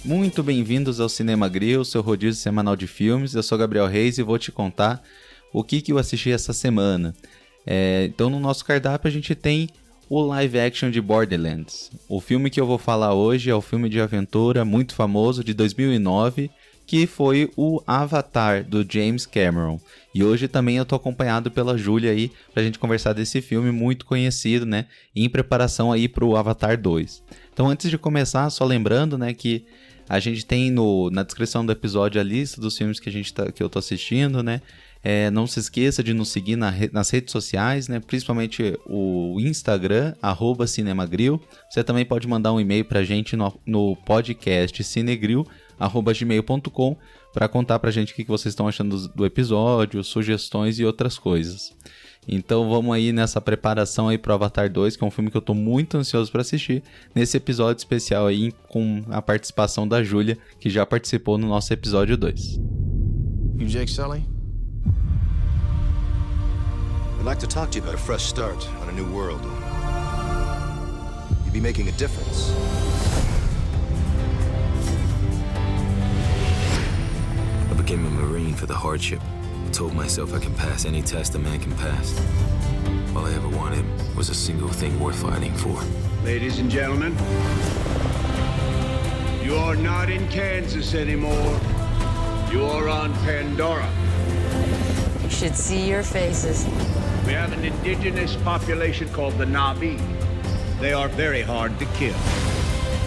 Muito bem-vindos ao Cinema Grill, seu rodízio semanal de filmes. Eu sou Gabriel Reis e vou te contar o que eu assisti essa semana. Então, no nosso cardápio, a gente tem o live action de Borderlands. O filme que eu vou falar hoje é o filme de aventura muito famoso de 2009, que foi o Avatar, do James Cameron. E hoje também eu tô acompanhado pela Júlia aí, pra gente conversar desse filme muito conhecido, né? Em preparação aí pro Avatar 2. Então, antes de começar, só lembrando, né, que a gente tem na descrição do episódio a lista dos filmes que eu tô assistindo, né? Não se esqueça de nos seguir nas redes sociais, né? Principalmente o Instagram, @cinemagril. Você também pode mandar um e-mail pra gente no podcast cinegril@gmail.com para contar pra gente o que vocês estão achando do episódio, sugestões e outras coisas. Então vamos aí nessa preparação aí pro Avatar 2, que é um filme que eu tô muito ansioso para assistir, nesse episódio especial aí com a participação da Júlia, que já participou no nosso episódio 2. You Jake Sully? I'd like to talk to you about a fresh start on a new world. You'd be making a difference. I became a Marine for the hardship. I told myself I can pass any test a man can pass. All I ever wanted was a single thing worth fighting for. Ladies and gentlemen, you are not in Kansas anymore. You are on Pandora. You should see your faces. We have an indigenous population called the Na'vi. They are very hard to kill.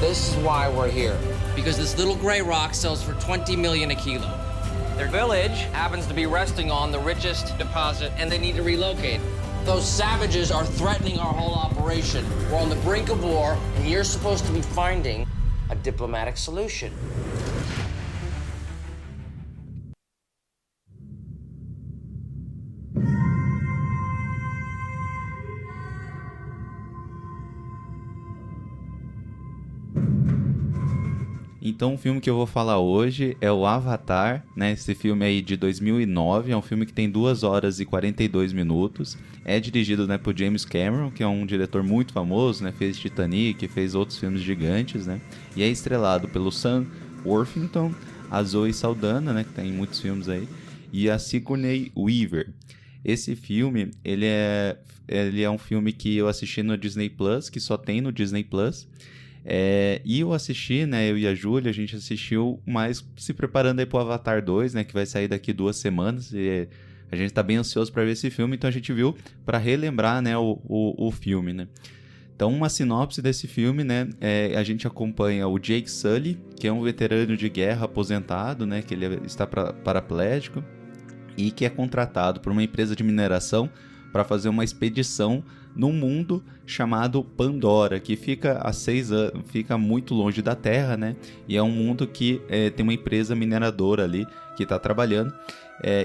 This is why we're here. Because this little gray rock sells for $20 million a kilo. Their village happens to be resting on the richest deposit, and they need to relocate. Those savages are threatening our whole operation. We're on the brink of war, and you're supposed to be finding a diplomatic solution. Então o filme que eu vou falar hoje é o Avatar, né? Esse filme aí de 2009, é um filme que tem 2 horas e 42 minutos. É dirigido, né, por James Cameron, que é um diretor muito famoso, né? Fez Titanic, fez outros filmes gigantes, né? E é estrelado pelo Sam Worthington, a Zoe Saldana, né, que tem muitos filmes aí, e a Sigourney Weaver. Esse filme, ele é um filme que eu assisti no Disney Plus, que só tem no Disney Plus. E eu assisti, né, eu e a Júlia, a gente assistiu, mas se preparando aí pro Avatar 2, né, que vai sair daqui 2 semanas, e a gente tá bem ansioso para ver esse filme, então a gente viu para relembrar, né, o filme, né. Então, uma sinopse desse filme, né, a gente acompanha o Jake Sully, que é um veterano de guerra aposentado, né, que ele está paraplégico, e que é contratado por uma empresa de mineração para fazer uma expedição num mundo chamado Pandora, que fica há 6 anos, fica muito longe da Terra, né? E é um mundo que tem uma empresa mineradora ali que está trabalhando.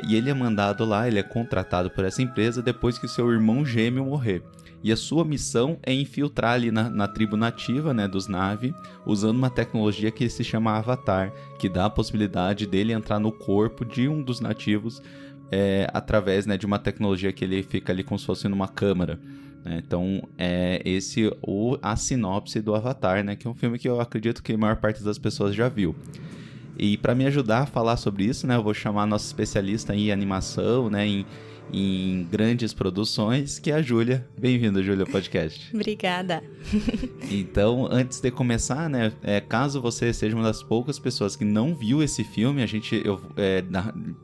E ele é mandado lá, ele é contratado por essa empresa depois que seu irmão gêmeo morrer. E a sua missão é infiltrar ali na tribo nativa, né, dos Na'vi, usando uma tecnologia que se chama Avatar, que dá a possibilidade dele entrar no corpo de um dos nativos através, né, de uma tecnologia que ele fica ali como se fosse numa câmara. Então, a sinopse do Avatar, né, que é um filme que eu acredito que a maior parte das pessoas já viu. E para me ajudar a falar sobre isso, né, eu vou chamar a nossa especialista em animação, né, em grandes produções, que é a Júlia. Bem-vinda, Júlia, ao podcast. Obrigada. Então, antes de começar, né, caso você seja uma das poucas pessoas que não viu esse filme,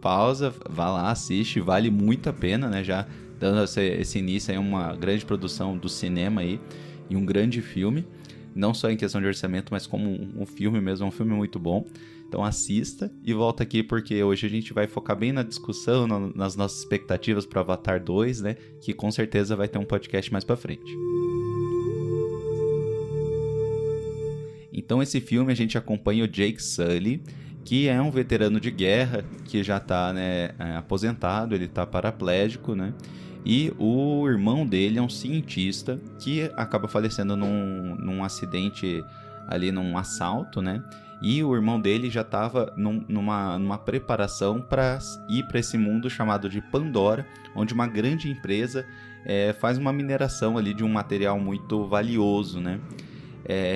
pausa, vá lá, assiste, vale muito a pena, né, já dando esse início aí, uma grande produção do cinema aí, e um grande filme, não só em questão de orçamento, mas como um filme mesmo, é um filme muito bom. Então assista e volta aqui, porque hoje a gente vai focar bem na discussão, nas nossas expectativas para Avatar 2, né? Que com certeza vai ter um podcast mais para frente. Então esse filme a gente acompanha o Jake Sully, que é um veterano de guerra, que já está, né, aposentado, ele está paraplégico, né? E o irmão dele é um cientista que acaba falecendo num acidente ali, num assalto, né? E o irmão dele já estava numa preparação para ir para esse mundo chamado de Pandora, onde uma grande empresa faz uma mineração ali de um material muito valioso, né?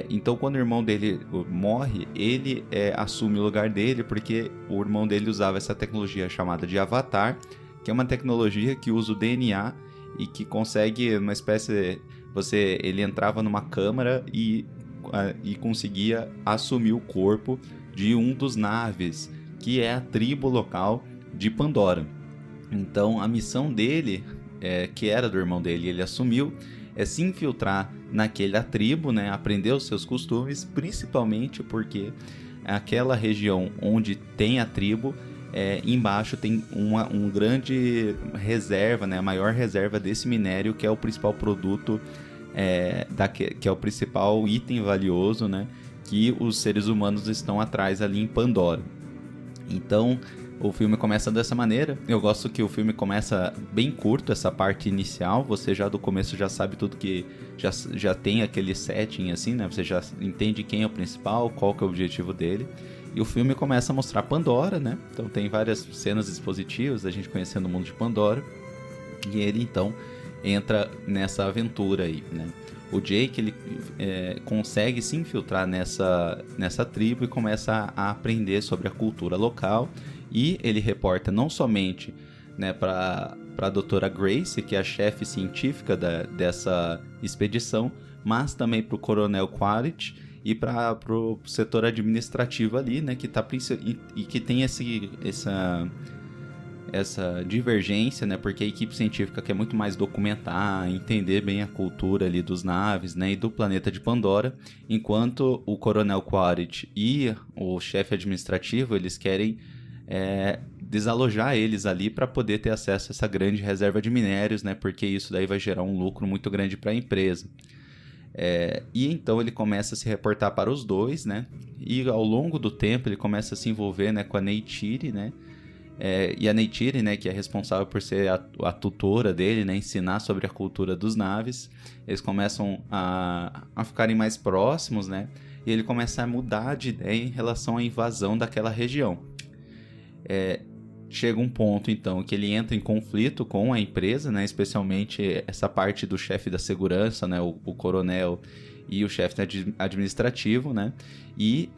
Então, quando o irmão dele morre, ele assume o lugar dele, porque o irmão dele usava essa tecnologia chamada de Avatar, que é uma tecnologia que usa o DNA e que consegue uma espécie... Ele entrava numa câmara e conseguia assumir o corpo de um dos Navis, que é a tribo local de Pandora. Então, a missão dele, que era do irmão dele, ele assumiu, é se infiltrar naquela tribo, né? Aprender os seus costumes, principalmente porque aquela região onde tem a tribo, embaixo tem uma grande reserva, né? A maior reserva desse minério, que é o principal produto, que é o principal item valioso, né? Que os seres humanos estão atrás ali em Pandora. Então, o filme começa dessa maneira. Eu gosto que o filme começa bem curto, essa parte inicial. Você já do começo já sabe tudo, que já tem aquele setting assim, né? Você já entende quem é o principal, qual que é o objetivo dele. E o filme começa a mostrar Pandora, né? Então tem várias cenas expositivas, a gente conhecendo o mundo de Pandora. E ele então entra nessa aventura aí, né? O Jake, ele consegue se infiltrar nessa tribo e começa a aprender sobre a cultura local. E ele reporta não somente, né, para a doutora Grace, que é a chefe científica dessa expedição, mas também para o coronel Quaritch e para o setor administrativo ali, né, que tem essa divergência, né, porque a equipe científica quer muito mais documentar, entender bem a cultura ali dos Navis, né, e do planeta de Pandora, enquanto o coronel Quaritch e o chefe administrativo, eles querem desalojar eles ali para poder ter acesso a essa grande reserva de minérios, né? Porque isso daí vai gerar um lucro muito grande para a empresa. E então ele começa a se reportar para os dois, né? E ao longo do tempo ele começa a se envolver, né, com a Neytiri, né? E a Neytiri, né, que é responsável por ser a tutora dele, né, ensinar sobre a cultura dos Navis. Eles começam a ficarem mais próximos, né? E ele começa a mudar de ideia em relação à invasão daquela região. Chega um ponto, então, que ele entra em conflito com a empresa, né? Especialmente essa parte do chefe da segurança, né? O coronel e o chefe administrativo, né? E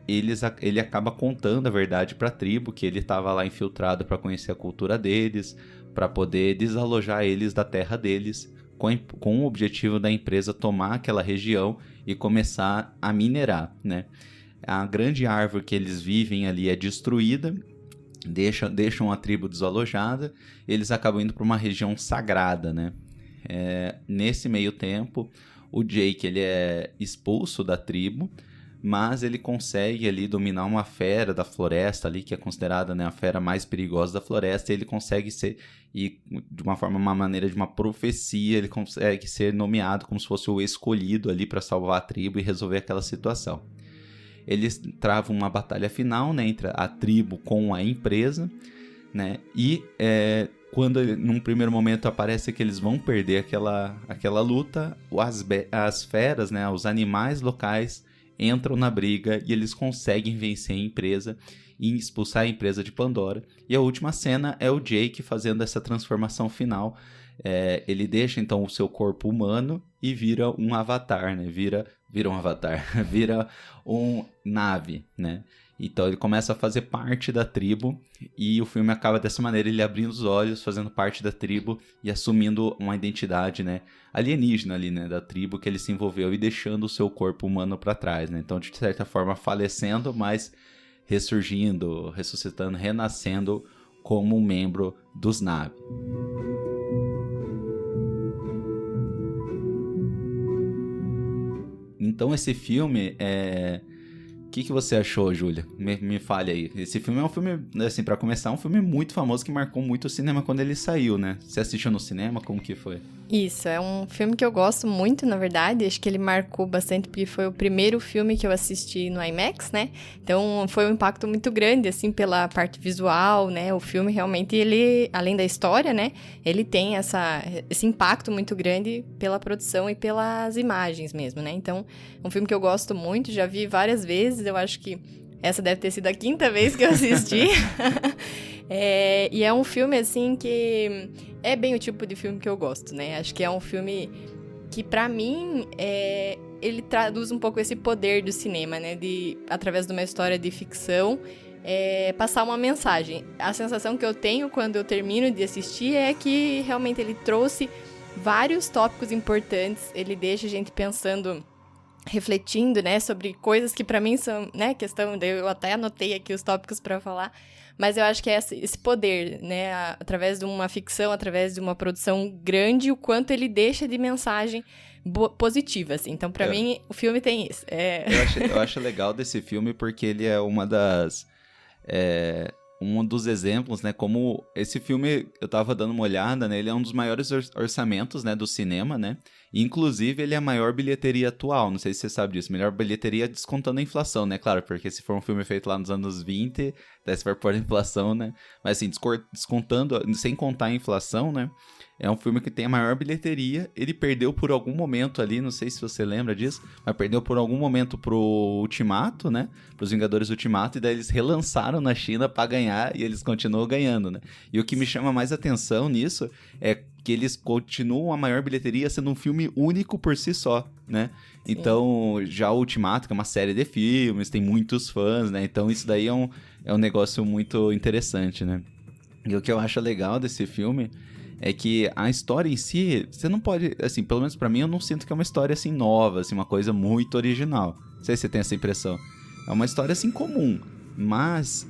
ele acaba contando a verdade para a tribo, que ele estava lá infiltrado para conhecer a cultura deles, para poder desalojar eles da terra deles, com o objetivo da empresa tomar aquela região e começar a minerar, né? A grande árvore que eles vivem ali é destruída, deixam a tribo desalojada, eles acabam indo para uma região sagrada, né? Nesse meio tempo, o Jake, ele é expulso da tribo, mas ele consegue ali dominar uma fera da floresta ali, que é considerada, né, a fera mais perigosa da floresta, e ele consegue ser, e de uma maneira de uma profecia, ele consegue ser nomeado como se fosse o escolhido ali para salvar a tribo e resolver aquela situação. Eles travam uma batalha final, né, entre a tribo com a empresa, né, e quando num primeiro momento aparece que eles vão perder aquela luta, as feras, né, os animais locais entram na briga e eles conseguem vencer a empresa e expulsar a empresa de Pandora. E a última cena é o Jake fazendo essa transformação final. Ele deixa então o seu corpo humano e vira um avatar, né? Vira um avatar, vira um Navi, né? Então ele começa a fazer parte da tribo e o filme acaba dessa maneira, ele abrindo os olhos, fazendo parte da tribo e assumindo uma identidade, né, alienígena ali, né, da tribo que ele se envolveu e deixando o seu corpo humano para trás, né? Então, de certa forma, falecendo, mas ressurgindo, ressuscitando, renascendo como um membro dos Navi. Então esse filme O que você achou, Júlia? Me fale aí. Esse filme é um filme, assim, pra começar, um filme muito famoso que marcou muito o cinema quando ele saiu, né? Você assistiu no cinema? Como que foi? Isso, é um filme que eu gosto muito, na verdade. Acho que ele marcou bastante porque foi o primeiro filme que eu assisti no IMAX, né? Então, foi um impacto muito grande, assim, pela parte visual, né? O filme, realmente, ele, além da história, né? Ele tem esse impacto muito grande pela produção e pelas imagens mesmo, né? Então, é um filme que eu gosto muito, já vi várias vezes. Eu acho que essa deve ter sido a 5ª vez que eu assisti. E é um filme, assim, que é bem o tipo de filme que eu gosto, né? Acho que é um filme que pra mim ele traduz um pouco esse poder do cinema, né? De, através de uma história de ficção, passar uma mensagem. A sensação que eu tenho quando eu termino de assistir é que realmente ele trouxe vários tópicos importantes, ele deixa a gente pensando, refletindo, né, sobre coisas que pra mim são, né, questão, eu até anotei aqui os tópicos pra falar, mas eu acho que é esse poder, né, através de uma ficção, através de uma produção grande, o quanto ele deixa de mensagem positiva, assim. Então, pra mim, o filme tem isso. Eu acho legal desse filme porque ele é um dos exemplos, né, como esse filme, eu tava dando uma olhada, né, ele é um dos maiores orçamentos, né, do cinema, né, e, inclusive ele é a maior bilheteria atual, não sei se você sabe disso, melhor bilheteria descontando a inflação, né, claro, porque se for um filme feito lá nos anos 20, daí você vai pôr a inflação, né, mas assim, descontando, sem contar a inflação, né, é um filme que tem a maior bilheteria, ele perdeu por algum momento ali, não sei se você lembra disso, mas perdeu por algum momento pro Ultimato, né, pros Vingadores Ultimato, e daí eles relançaram na China pra ganhar, e eles continuam ganhando, né. E o que me chama mais atenção nisso é que eles continuam a maior bilheteria sendo um filme único por si só, né. Sim. Então, já o Ultimato, que é uma série de filmes, tem muitos fãs, né, então isso daí é um negócio muito interessante, né. E o que eu acho legal desse filme é que a história em si, você não pode, assim, pelo menos pra mim, eu não sinto que é uma história, assim, nova, assim, uma coisa muito original. Não sei se você tem essa impressão. É uma história, assim, comum, mas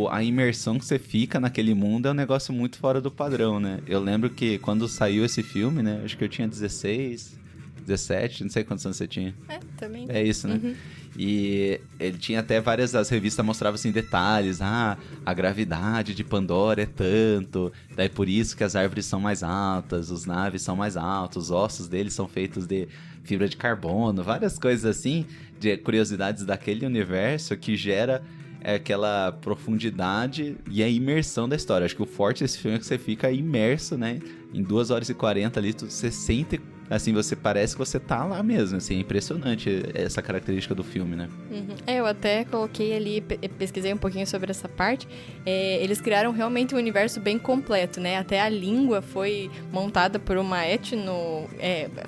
a imersão que você fica naquele mundo é um negócio muito fora do padrão, né? Eu lembro que quando saiu esse filme, né, acho que eu tinha 16, 17, não sei quantos anos você tinha. Também. É isso, né? Uhum. E ele tinha até as revistas mostravam assim detalhes, a gravidade de Pandora é tanto, daí por isso que as árvores são mais altas, os naves são mais altos, os ossos deles são feitos de fibra de carbono, várias coisas assim, de curiosidades daquele universo que gera aquela profundidade e a imersão da história. Acho que o forte desse filme é que você fica imerso, né? Em 2h40 ali, você sente, assim, você parece que você tá lá mesmo, assim, é impressionante essa característica do filme, né? Uhum. Eu até coloquei ali, pesquisei um pouquinho sobre essa parte, eles criaram realmente um universo bem completo, né? Até a língua foi montada por uma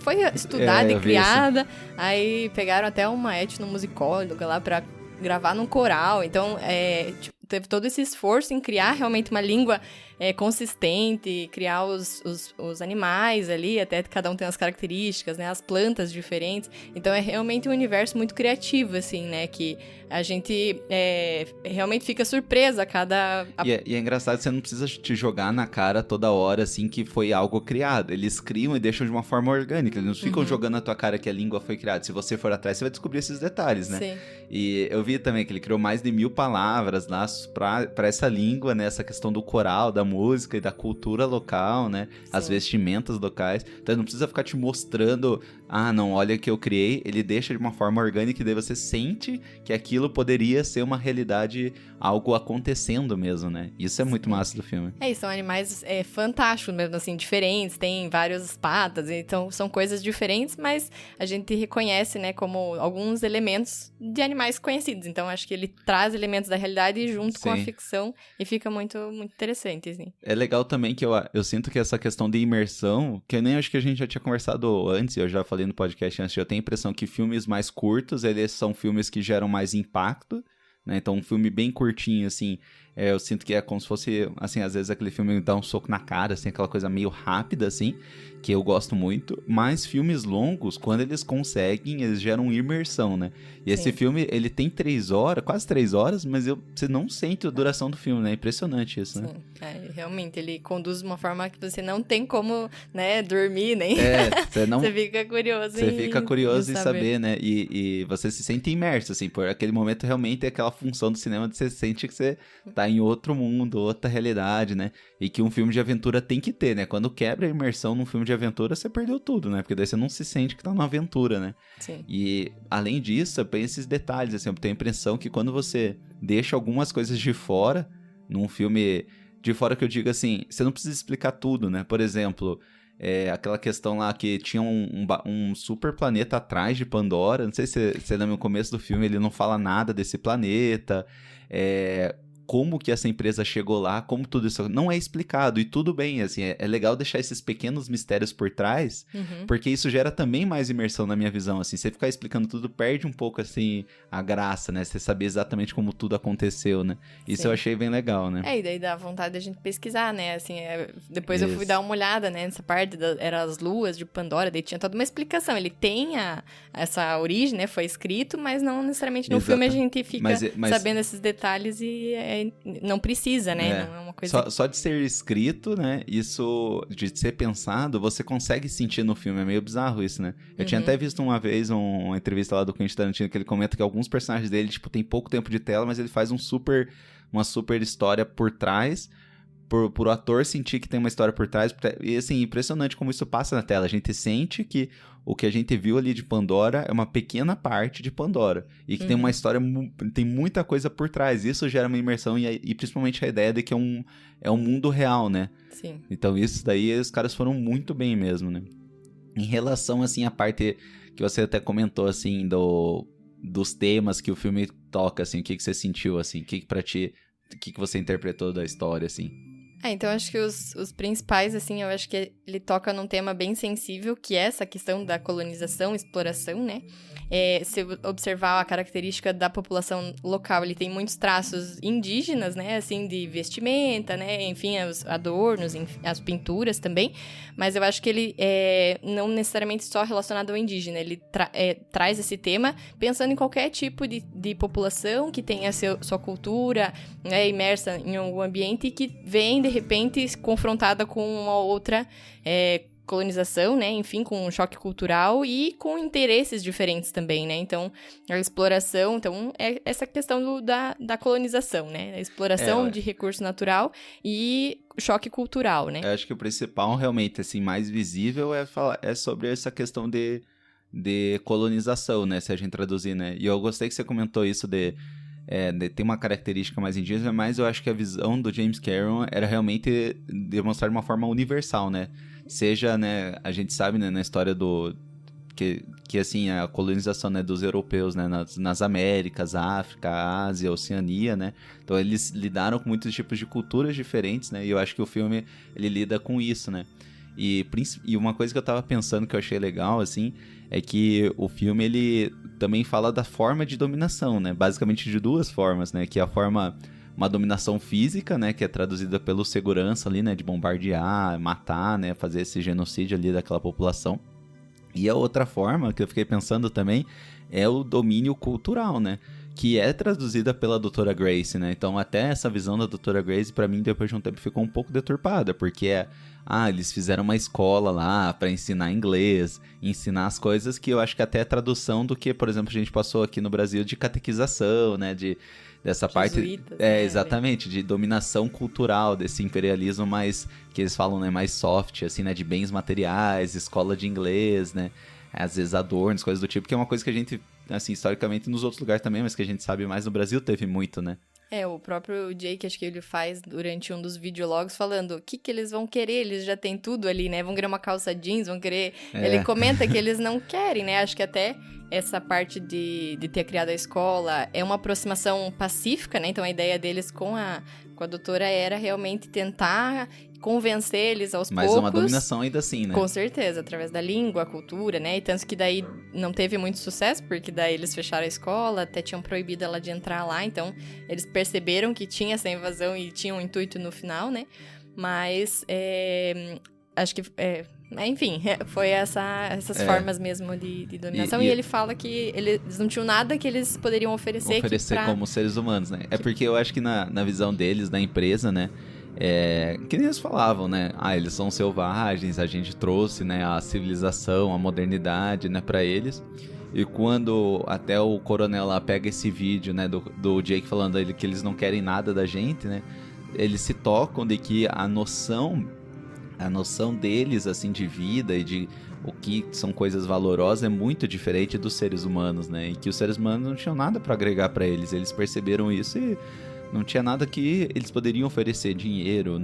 foi estudada e criada, aí pegaram até uma etnomusicóloga lá pra gravar num coral, então teve todo esse esforço em criar realmente uma língua consistente, criar os animais ali, até cada um tem as características, né, as plantas diferentes, então é realmente um universo muito criativo, assim, né, que a gente realmente fica surpresa a cada... E é engraçado, você não precisa te jogar na cara toda hora, assim, que foi algo criado, eles criam e deixam de uma forma orgânica, eles não ficam jogando na tua cara que a língua foi criada, se você for atrás, você vai descobrir esses detalhes, né? Sim. E eu vi também que ele criou mais de 1000 palavras lá pra essa língua, né, essa questão do coral, da música e da cultura local, né? Sim. As vestimentas locais. Então não precisa ficar te mostrando, não, olha o que eu criei. Ele deixa de uma forma orgânica e daí você sente que aquilo poderia ser uma realidade, algo acontecendo mesmo, né? Isso é muito massa do filme. E são animais fantásticos mesmo, assim, diferentes, tem várias patas, então são coisas diferentes, mas a gente reconhece, né, como alguns elementos de animais conhecidos. Então acho que ele traz elementos da realidade junto com a ficção e fica muito, muito interessante, assim. É legal também que eu sinto que essa questão de imersão, que eu nem acho que a gente já tinha conversado antes, eu já falei no podcast antes, eu tenho a impressão que filmes mais curtos, eles são filmes que geram mais impacto, né? Então um filme bem curtinho, assim, eu sinto que é como se fosse, assim, às vezes aquele filme dá um soco na cara, assim, aquela coisa meio rápida, assim, que eu gosto muito, mas filmes longos, quando eles conseguem, eles geram imersão, né? E esse filme, ele tem 3 horas, quase 3 horas, mas você não sente a duração do filme, né? É impressionante isso, né? Sim, realmente, ele conduz de uma forma que você não tem como, né, dormir, nem... Você fica curioso em saber, né? E você se sente imerso, assim, por aquele momento realmente é aquela função do cinema de você sente que você tá em outro mundo, outra realidade, né? E que um filme de aventura tem que ter, né? Quando quebra a imersão num filme de aventura, você perdeu tudo, né? Porque daí você não se sente que tá numa aventura, né? Sim. E, além disso, tem esses detalhes, assim, eu tenho a impressão que quando você deixa algumas coisas de fora, num filme de fora que eu digo assim, você não precisa explicar tudo, né? Por exemplo, aquela questão lá que tinha um super planeta atrás de Pandora, não sei se você lembra no começo do filme, ele não fala nada desse planeta, como que essa empresa chegou lá, como tudo isso não é explicado, e tudo bem, assim, é legal deixar esses pequenos mistérios por trás, porque isso gera também mais imersão na minha visão, assim, você ficar explicando tudo perde um pouco, assim, a graça, né, você saber exatamente como tudo aconteceu, né, isso eu achei bem legal, né. E daí dá vontade da gente pesquisar, né, assim, depois eu fui dar uma olhada, né, nessa parte, eram as luas de Pandora, daí tinha toda uma explicação, ele tem essa origem, né, foi escrito, mas não necessariamente no filme a gente fica sabendo esses detalhes e não precisa, né? Não é uma coisa... Só de ser escrito, né? Isso, de ser pensado, você consegue sentir no filme. É meio bizarro isso, né? Eu tinha até visto uma vez uma entrevista lá do Quentin Tarantino que ele comenta que alguns personagens dele, tipo, tem pouco tempo de tela, mas ele faz uma super história por trás, por ator sentir que tem uma história por trás. E, assim, impressionante como isso passa na tela. A gente sente que o que a gente viu ali de Pandora é uma pequena parte de Pandora. E que tem uma história, tem muita coisa por trás. Isso gera uma imersão e principalmente a ideia de que é um mundo real, né? Sim. Então isso daí os caras foram muito bem mesmo, né? Em relação, assim, à parte que você até comentou, assim, dos temas que o filme toca, assim, o que você sentiu, assim? O que pra ti, o que você interpretou da história, assim? Então acho que os principais, assim, eu acho que ele toca num tema bem sensível, que é essa questão da colonização, exploração, né? Se observar a característica da população local, ele tem muitos traços indígenas, né? Assim, de vestimenta, né? Enfim, os adornos, as pinturas também. Mas eu acho que ele não necessariamente só relacionado ao indígena. Ele traz esse tema pensando em qualquer tipo de população que tenha sua cultura, né, imersa em algum ambiente e que vem, de repente, confrontada com uma outra colonização, né? Enfim, com um choque cultural e com interesses diferentes também, né? Então, a exploração... Então, é essa questão da colonização, né? A exploração de recurso natural e choque cultural, né? Eu acho que o principal, realmente, assim, mais visível é sobre essa questão de colonização, né? Se a gente traduzir, né? E eu gostei que você comentou isso tem uma característica mais indígena, mas eu acho que a visão do James Cameron era realmente demonstrar de uma forma universal, né? Seja, né, a gente sabe, né, na história que assim, a colonização, né, dos europeus, né, nas Américas, África, Ásia, Oceania, né? Então eles lidaram com muitos tipos de culturas diferentes, né? E eu acho que o filme, ele lida com isso, né? E uma coisa que eu tava pensando que eu achei legal, assim, é que o filme, ele também fala da forma de dominação, né? Basicamente de duas formas, né? Que é uma dominação física, né? Que é traduzida pelo segurança ali, né? De bombardear, matar, né? Fazer esse genocídio ali daquela população. E a outra forma, que eu fiquei pensando também, é o domínio cultural, né? Que é traduzida pela Doutora Grace, né? Então até essa visão da Doutora Grace, pra mim, depois de um tempo, ficou um pouco deturpada, porque eles fizeram uma escola lá pra ensinar inglês, ensinar as coisas que eu acho que até é tradução do que, por exemplo, a gente passou aqui no Brasil de catequização, né? Dessa parte, exatamente, de dominação cultural, desse imperialismo mais, que eles falam, né, mais soft, assim, né, de bens materiais, escola de inglês, né, às vezes adornos, coisas do tipo, que é uma coisa que a gente, assim, historicamente, nos outros lugares também, mas que a gente sabe mais no Brasil, teve muito, né. O próprio Jake, acho que ele faz durante um dos videologs falando o que eles vão querer, eles já têm tudo ali, né, vão querer uma calça jeans, vão querer... Ele comenta que eles não querem, né, acho que até essa parte de ter criado a escola é uma aproximação pacífica, né, então a ideia deles com a doutora era realmente tentar convencer eles aos poucos. Mas uma dominação ainda assim, né? Com certeza, através da língua, cultura, né? E tanto que daí não teve muito sucesso, porque daí eles fecharam a escola, até tinham proibido ela de entrar lá, então eles perceberam que tinha essa invasão e tinha um intuito no final, né? Mas acho que... enfim, foi essas formas mesmo de dominação. E ele fala que eles não tinham nada que eles poderiam oferecer como seres humanos, né? É porque eu acho que na visão deles, da empresa, né? Que nem eles falavam, né? Eles são selvagens, a gente trouxe, né, a civilização, a modernidade, né, pra eles. E quando até o coronel lá pega esse vídeo, né, do Jake falando que eles não querem nada da gente, né? Eles se tocam de que a noção deles, assim, de vida e de o que são coisas valorosas é muito diferente dos seres humanos, né? E que os seres humanos não tinham nada pra agregar pra eles. Eles perceberam isso e não tinha nada que eles poderiam oferecer, dinheiro,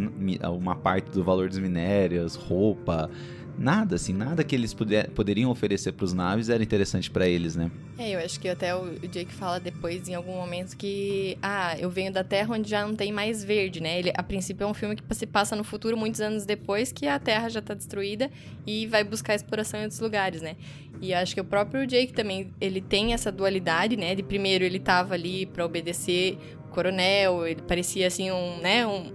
uma parte do valor dos minérios, roupa, nada, assim, nada que eles poderiam oferecer pros naves era interessante pra eles, né? Eu acho que até o Jake fala depois, em algum momento, que... eu venho da Terra onde já não tem mais verde, né? Ele, a princípio, é um filme que se passa no futuro, muitos anos depois que a Terra já tá destruída e vai buscar exploração em outros lugares, né? E acho que o próprio Jake também, ele tem essa dualidade, né? De primeiro, ele tava ali pra obedecer o coronel, ele parecia, assim, um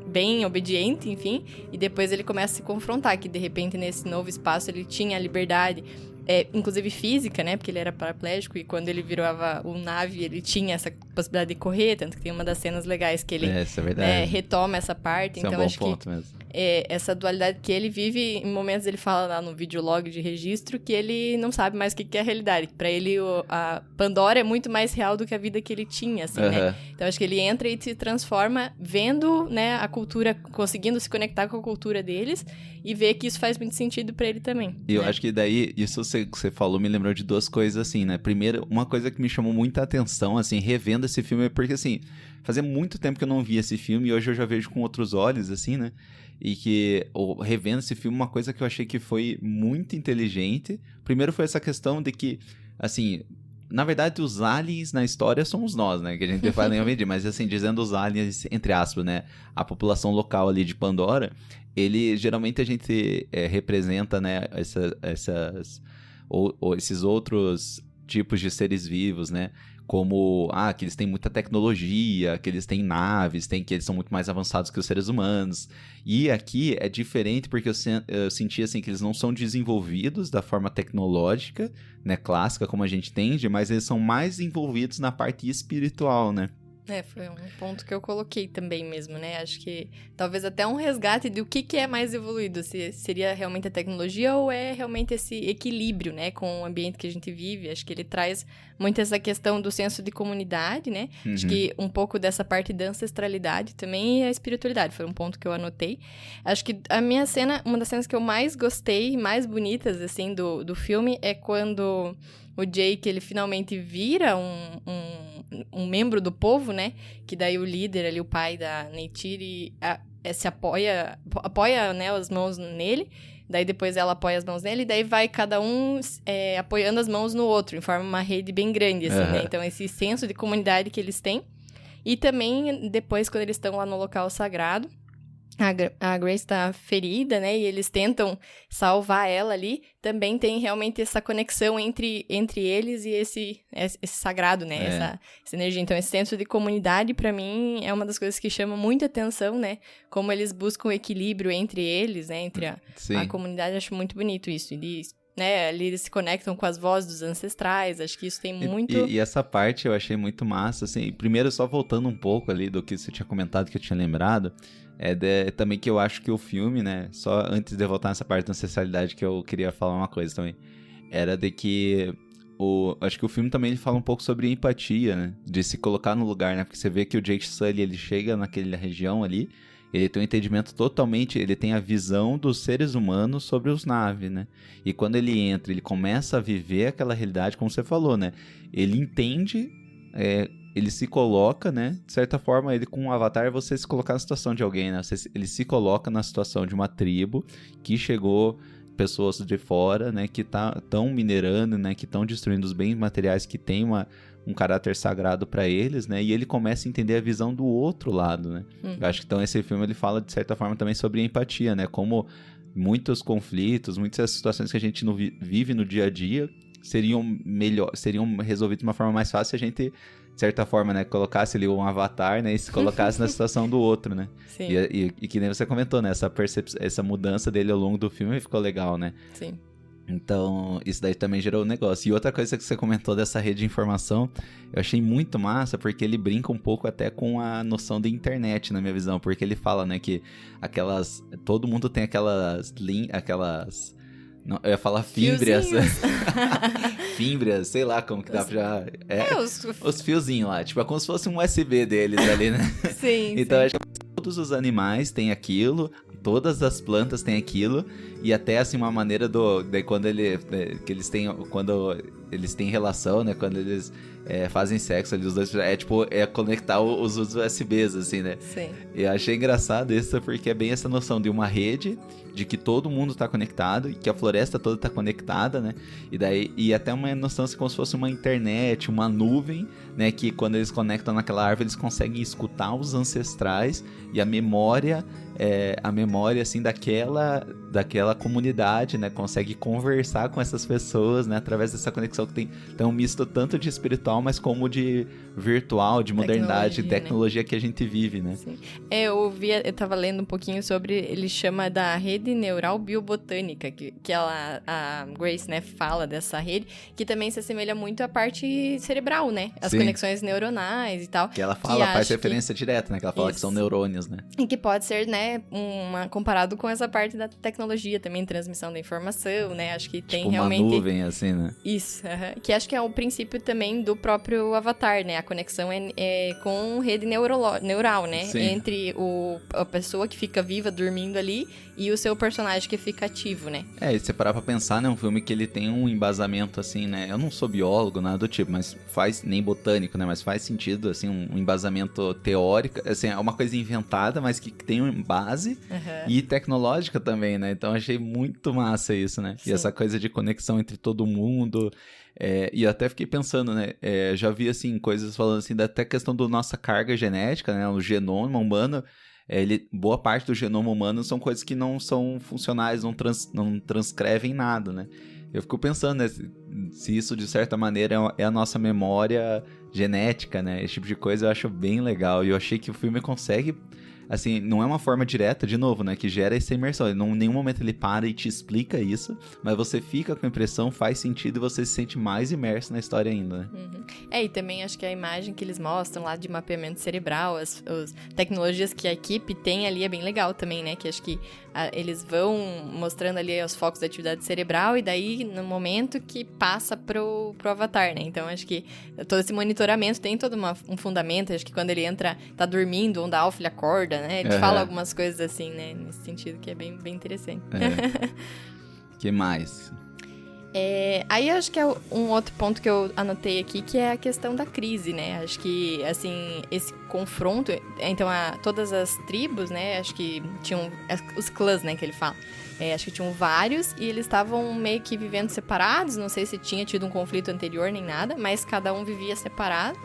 bem obediente, enfim. E depois ele começa a se confrontar, que de repente, nesse novo espaço, ele tinha a liberdade... inclusive física, né? Porque ele era paraplégico e quando ele virava o nave, ele tinha essa possibilidade de correr, tanto que tem uma das cenas legais que ele retoma essa parte. Isso então, é um bom ponto mesmo. Essa dualidade que ele vive, em momentos ele fala lá no videolog de registro que ele não sabe mais o que é a realidade. Pra ele, a Pandora é muito mais real do que a vida que ele tinha, assim, né? Então, acho que ele entra e se transforma vendo, né, a cultura, conseguindo se conectar com a cultura deles e ver que isso faz muito sentido pra ele também. E eu acho que daí, isso que você falou me lembrou de duas coisas, assim, né? Primeiro, uma coisa que me chamou muita atenção, assim, revendo esse filme, porque, assim, fazia muito tempo que eu não via esse filme e hoje eu já vejo com outros olhos, assim, né? E que, revendo esse filme, uma coisa que eu achei que foi muito inteligente, primeiro foi essa questão de que, assim, na verdade, os aliens na história somos nós, né? Que a gente fala nem medir, mas, assim, dizendo os aliens, entre aspas, né? A população local ali de Pandora, geralmente a gente representa, né? Esses outros tipos de seres vivos, né? Como, que eles têm muita tecnologia, que eles têm naves, que eles são muito mais avançados que os seres humanos. E aqui é diferente porque eu senti, assim, que eles não são desenvolvidos da forma tecnológica, né, clássica, como a gente entende, mas eles são mais envolvidos na parte espiritual, né? Foi um ponto que eu coloquei também mesmo, né? Acho que talvez até um resgate do que é mais evoluído, se seria realmente a tecnologia ou é realmente esse equilíbrio, né, com o ambiente que a gente vive. Acho que ele traz muito essa questão do senso de comunidade, né? Acho que um pouco dessa parte da ancestralidade também e a espiritualidade, foi um ponto que eu anotei. Acho que uma das cenas que eu mais gostei, mais bonitas, assim, do filme é quando o Jake, ele finalmente vira um membro do povo, né? Que daí o líder ali, o pai da Neytiri, se apoia, né, as mãos nele. Daí depois ela apoia as mãos nele. E daí vai cada um apoiando as mãos no outro, em forma uma rede bem grande, assim, né? Então, esse senso de comunidade que eles têm. E também, depois, quando eles estão lá no local sagrado, a Grace tá ferida, né, e eles tentam salvar ela ali, também tem realmente essa conexão entre eles e esse sagrado, né, essa energia. Então, esse senso de comunidade, pra mim, é uma das coisas que chama muita atenção, né, como eles buscam o equilíbrio entre eles, né, entre a comunidade. Acho muito bonito isso, ali eles se conectam com as vozes dos ancestrais, acho que isso tem muito... E essa parte eu achei muito massa, assim, primeiro só voltando um pouco ali do que você tinha comentado, que eu tinha lembrado, também que eu acho que o filme, né, só antes de eu voltar nessa parte da ancestralidade que eu queria falar uma coisa também, era de que acho que o filme também ele fala um pouco sobre empatia, né, de se colocar no lugar, né, porque você vê que o Jake Sully, ele chega naquela região ali, ele tem um entendimento totalmente, ele tem a visão dos seres humanos sobre os naves, né? E quando ele entra, ele começa a viver aquela realidade, como você falou, né? Ele entende, ele se coloca, né? De certa forma, ele com um avatar, você se colocar na situação de alguém, né? Ele se coloca na situação de uma tribo que chegou pessoas de fora, né? Que estão minerando, né? Que estão destruindo os bens materiais que tem um caráter sagrado para eles, né? E ele começa a entender a visão do outro lado, né? Eu acho que então esse filme ele fala de certa forma também sobre empatia, né? Como muitos conflitos, muitas situações que a gente não vive no dia a dia seriam resolvidas de uma forma mais fácil se a gente, de certa forma, né, colocasse ali um avatar, né, e se colocasse na situação do outro, né? Sim. E que nem você comentou, né? Essa mudança dele ao longo do filme ficou legal, né? Sim. Então, isso daí também gerou um negócio. E outra coisa que você comentou dessa rede de informação, eu achei muito massa, porque ele brinca um pouco até com a noção de internet, na minha visão. Porque ele fala, né, que todo mundo tem aquelas... Não, eu ia falar fímbrias. Fímbrias, sei lá como que dá pra já... Os fiozinhos lá, tipo, é como se fosse um USB deles ali, né? Sim, então, sim. Acho que todos os animais têm aquilo, todas as plantas têm aquilo, e até, assim, uma maneira quando eles têm... Quando eles têm relação, né? Quando eles fazem sexo ali, os dois... É conectar os USBs, assim, né? Sim. Eu achei engraçado isso, porque é bem essa noção de uma rede, de que todo mundo tá conectado, e que a floresta toda tá conectada, né? E até uma noção assim, como se fosse uma internet, uma nuvem, né? Que quando eles conectam naquela árvore, eles conseguem escutar os ancestrais e a memória, assim, daquela comunidade, né? Consegue conversar com essas pessoas, né? Através dessa conexão que tem um misto tanto de espiritual, mas como de virtual, de modernidade, tecnologia, né? Que a gente vive, né? Sim. Eu tava lendo um pouquinho sobre, ele chama da rede neural biobotânica, que a Grace, né, fala dessa rede, que também se assemelha muito à parte cerebral, né? As Sim. conexões neuronais e tal. Que ela fala, faz referência direta, né? Que ela fala que são neurônios, né? E que pode ser, né, comparado com essa parte da tecnologia também, transmissão da informação, né? Acho que tem tipo realmente... uma nuvem, assim, né? Isso, que acho que é o princípio também do próprio Avatar, né? A conexão é com rede neural, né? Sim. Entre a pessoa que fica viva dormindo ali e o seu personagem que fica ativo, né? E se você parar pra pensar, né? Um filme que ele tem um embasamento, assim, né? Eu não sou biólogo, nada do tipo, mas nem botânico, né? Mas faz sentido, assim, um embasamento teórico. Assim, é uma coisa inventada, mas que tem uma base e tecnológica também, né? Então, achei muito massa isso, né? Sim. E essa coisa de conexão entre todo mundo... e eu até fiquei pensando, né? Já vi, assim, coisas falando, assim, da até questão da nossa carga genética, né? O genoma humano... boa parte do genoma humano são coisas que não são funcionais, não transcrevem nada, né? Eu fico pensando, né, se isso de certa maneira é a nossa memória genética, né? Esse tipo de coisa eu acho bem legal. E eu achei que o filme consegue, assim, não é uma forma direta, de novo, né? Que gera essa imersão. Em nenhum momento ele para e te explica isso, mas você fica com a impressão, faz sentido e você se sente mais imerso na história ainda, né? Uhum. E também acho que a imagem que eles mostram lá de mapeamento cerebral, as tecnologias que a equipe tem ali é bem legal também, né? Que acho que eles vão mostrando ali os focos da atividade cerebral e daí no momento que passa pro Avatar, né? Então acho que todo esse monitoramento tem todo um fundamento. Acho que quando ele entra, tá dormindo, onde a Alf acorda, né? Ele fala algumas coisas assim, né? Nesse sentido que é bem, bem interessante. Que mais? Aí eu acho que é um outro ponto que eu anotei aqui, que é a questão da crise, né? Acho que, assim, esse confronto... Então, todas as tribos, né? Acho que tinham... Os clãs, né? Que ele fala. Acho que tinham vários e eles estavam meio que vivendo separados. Não sei se tinha tido um conflito anterior nem nada, mas cada um vivia separado.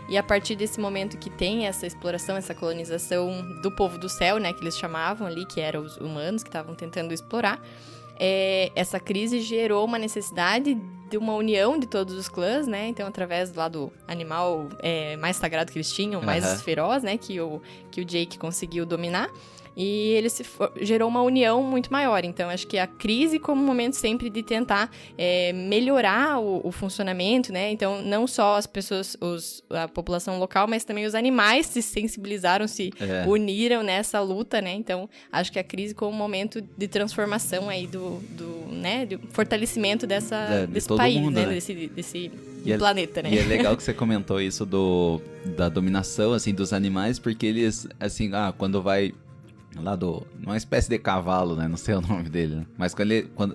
E a partir desse momento que tem essa exploração, essa colonização do povo do céu, né? Que eles chamavam ali, que eram os humanos que estavam tentando explorar... essa crise gerou uma necessidade de uma união de todos os clãs, né? Então, através do lado animal mais sagrado que eles tinham, mais feroz, né? Que o Jake conseguiu dominar. E ele gerou uma união muito maior. Então, acho que a crise como um momento sempre de tentar melhorar o funcionamento, né? Então, não só as pessoas, a população local, mas também os animais se sensibilizaram, se uniram nessa luta, né? Então, acho que a crise como um momento de transformação aí né? De fortalecimento desse país, mundo, né? Desse planeta, né? E é legal que você comentou isso da dominação, assim, dos animais, porque eles, assim, quando vai... lá uma espécie de cavalo, né? Não sei o nome dele, né? Mas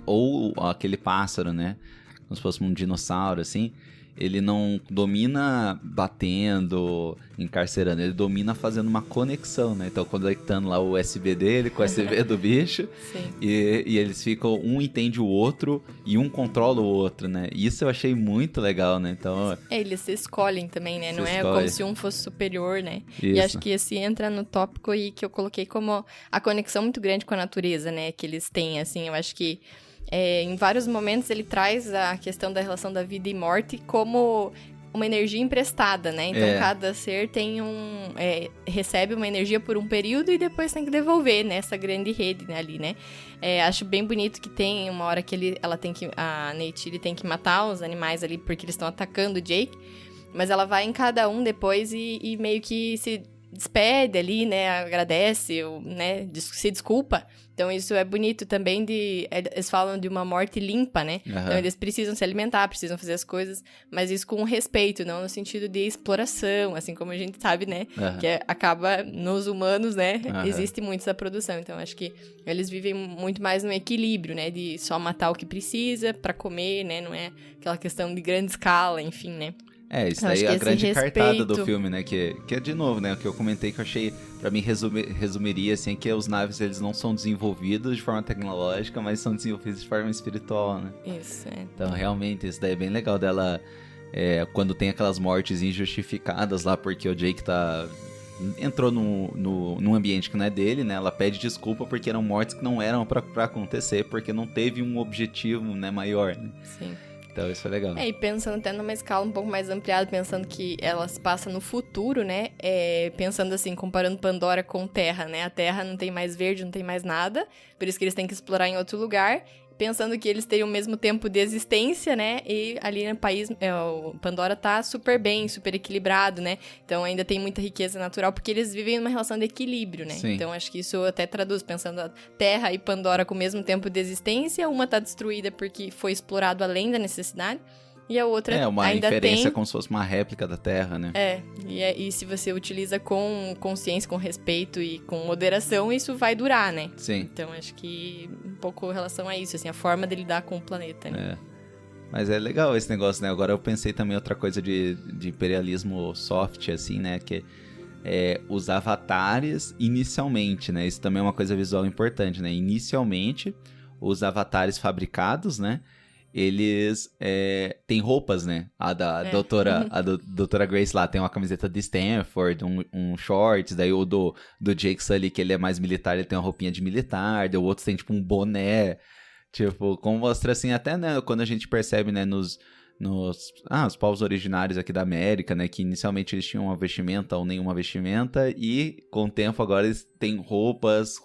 ou aquele pássaro, né? Como se fosse um dinossauro, assim. Ele não domina batendo, encarcerando. Ele domina fazendo uma conexão, né? Então, conectando lá o USB dele com o USB do bicho. Sim. E eles ficam... Um entende o outro e um controla o outro, né? Isso eu achei muito legal, né? Então... eles se escolhem também, né? Não é escolhe. como se um fosse superior, né? Isso. E acho que esse entra no tópico aí que eu coloquei como a conexão muito grande com a natureza, né? Que eles têm, assim, eu acho que em vários momentos ele traz a questão da relação da vida e morte como uma energia emprestada, né? Então, cada ser tem recebe uma energia por um período e depois tem que devolver nessa grande rede, né, ali, né? Acho bem bonito que tem uma hora que a Neytiri tem que matar os animais ali porque eles estão atacando o Jake, mas ela vai em cada um depois e meio que se despede ali, né, agradece, né, se desculpa. Então isso é bonito também eles falam de uma morte limpa, né? Uhum. Então eles precisam se alimentar, precisam fazer as coisas, mas isso com respeito, não no sentido de exploração, assim como a gente sabe, né? Uhum. Que acaba nos humanos, né? Uhum. Existe muito essa produção. Então acho que eles vivem muito mais no equilíbrio, né? De só matar o que precisa pra comer, né? Não é aquela questão de grande escala, enfim, né? Isso Eu daí acho é que a grande esse cartada do respeito- filme, né? Que é de novo, né? O que eu comentei que eu achei, pra mim, resumiria, assim, que os naves, eles não são desenvolvidos de forma tecnológica, mas são desenvolvidos de forma espiritual, né? Isso, é. Então, realmente, isso daí é bem legal dela, quando tem aquelas mortes injustificadas lá, porque o Jake entrou num ambiente que não é dele, né? Ela pede desculpa porque eram mortes que não eram pra acontecer, porque não teve um objetivo, né, maior, né? Sim. Então, isso é legal. E pensando até numa escala um pouco mais ampliada, pensando que ela se passa no futuro, né? Pensando assim, comparando Pandora com Terra, né? A Terra não tem mais verde, não tem mais nada, por isso que eles têm que explorar em outro lugar. Pensando que eles teriam o mesmo tempo de existência, né? E ali no país, o Pandora tá super bem, super equilibrado, né? Então ainda tem muita riqueza natural, porque eles vivem numa relação de equilíbrio, né? Sim. Então acho que isso até traduz, pensando a Terra e Pandora com o mesmo tempo de existência, uma tá destruída porque foi explorado além da necessidade, e a outra Uma ainda inferência tem... como se fosse uma réplica da Terra, né? E se você utiliza com consciência, com respeito e com moderação, isso vai durar, né? Sim. Então, acho que um pouco em relação a isso, assim, a forma de lidar com o planeta, né? Mas é legal esse negócio, né? Agora eu pensei também outra coisa de imperialismo soft, assim, né? Que é os avatares inicialmente, né? Isso também é uma coisa visual importante, né? Inicialmente, os avatares fabricados, né? Eles têm roupas, né? A doutora Grace lá tem uma camiseta de Stanford, um shorts, daí o do Jake Sully, que ele é mais militar, ele tem uma roupinha de militar, daí o outro tem tipo um boné, tipo, como mostra assim, até, né, quando a gente percebe, né, os povos originários aqui da América, né, que inicialmente eles tinham uma vestimenta ou nenhuma vestimenta, e com o tempo agora eles têm roupas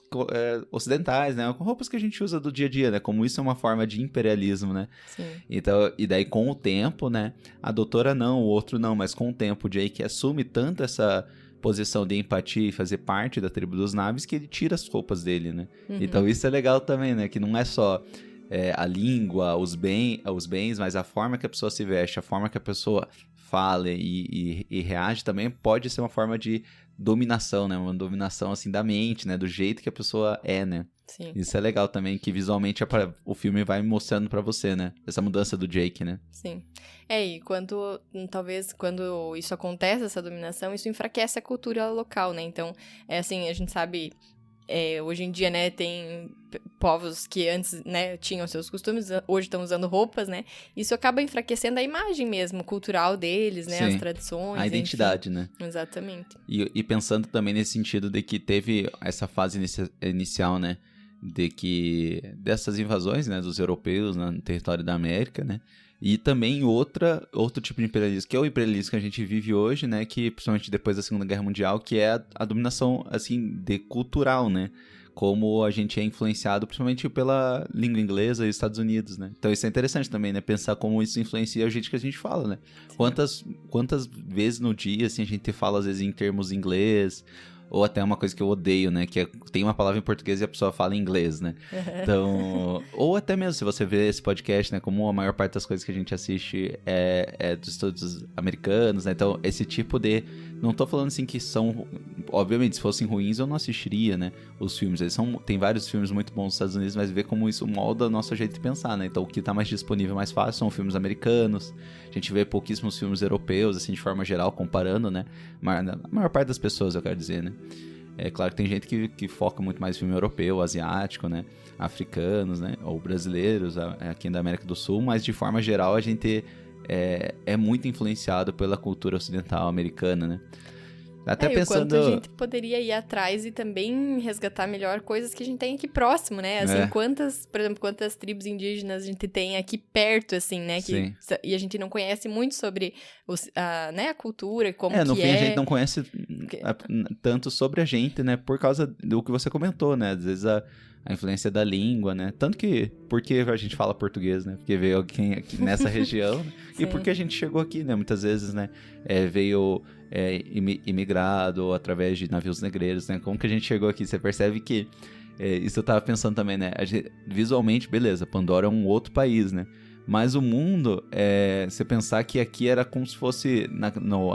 ocidentais, né, roupas que a gente usa do dia a dia, né, como isso é uma forma de imperialismo, né. Sim. Então, e daí com o tempo, né, a doutora não, o outro não, mas com o tempo o Jake assume tanto essa posição de empatia e fazer parte da tribo dos naves que ele tira as roupas dele, né. Então isso é legal também, né, que não é só a língua, os bens, mas a forma que a pessoa se veste, a forma que a pessoa fala e reage também pode ser uma forma de dominação, né? Uma dominação, assim, da mente, né? Do jeito que a pessoa é, né? Sim. Isso é legal também, que visualmente o filme vai mostrando pra você, né? Essa mudança do Jake, né? Sim. E talvez quando isso acontece, essa dominação, isso enfraquece a cultura local, né? Então, assim, a gente sabe... hoje em dia, né, tem povos que antes, né, tinham seus costumes, hoje estão usando roupas, né? Isso acaba enfraquecendo a imagem mesmo, cultural deles, né? Sim. As tradições, A identidade, enfim. né? Exatamente. E pensando também nesse sentido de que teve essa fase inicial, né? Dessas invasões, né? Dos europeus no território da América, né? E também outro tipo de imperialismo, que é o imperialismo que a gente vive hoje, né? Que, principalmente depois da Segunda Guerra Mundial, que é a dominação, assim, cultural, né? Como a gente é influenciado, principalmente pela língua inglesa e Estados Unidos, né? Então isso é interessante também, né? Pensar como isso influencia o jeito que a gente fala, né? Quantas vezes no dia, assim, a gente fala, às vezes, em termos inglês... Ou até uma coisa que eu odeio, né? Que tem uma palavra em português e a pessoa fala em inglês, né? Então... ou até mesmo se você vê esse podcast, né? Como a maior parte das coisas que a gente assiste é dos estudos americanos, né? Então, esse tipo de... Não tô falando assim que são... Obviamente, se fossem ruins, eu não assistiria, né? Os filmes. Tem vários filmes muito bons nos Estados Unidos, mas ver como isso molda o nosso jeito de pensar, né? Então, o que tá mais disponível, mais fácil, são filmes americanos. A gente vê pouquíssimos filmes europeus, assim, de forma geral, comparando, né? A maior parte das pessoas, eu quero dizer, né? É claro que tem gente que foca muito mais em filme europeu, asiático, né? Africanos, né? Ou brasileiros, aqui da América do Sul, mas de forma geral a gente é muito influenciado pela cultura ocidental americana, né? Até pensando... o quanto a gente poderia ir atrás e também resgatar melhor coisas que a gente tem aqui próximo, né? Assim, quantas tribos indígenas a gente tem aqui perto, assim, né? E a gente não conhece muito sobre a cultura, como que é. No fim, a gente não conhece tanto sobre a gente, né? Por causa do que você comentou, né? Às vezes a influência da língua, né? Tanto que... Porque a gente fala português, né? Porque veio alguém aqui nessa região. E porque a gente chegou aqui, né? Muitas vezes, né? Veio imigrado ou através de navios negreiros, né? Como que a gente chegou aqui? Você percebe que isso eu tava pensando também, né? Visualmente, beleza, Pandora é um outro país, né? Mas o mundo, você pensar que aqui era como se fosse, na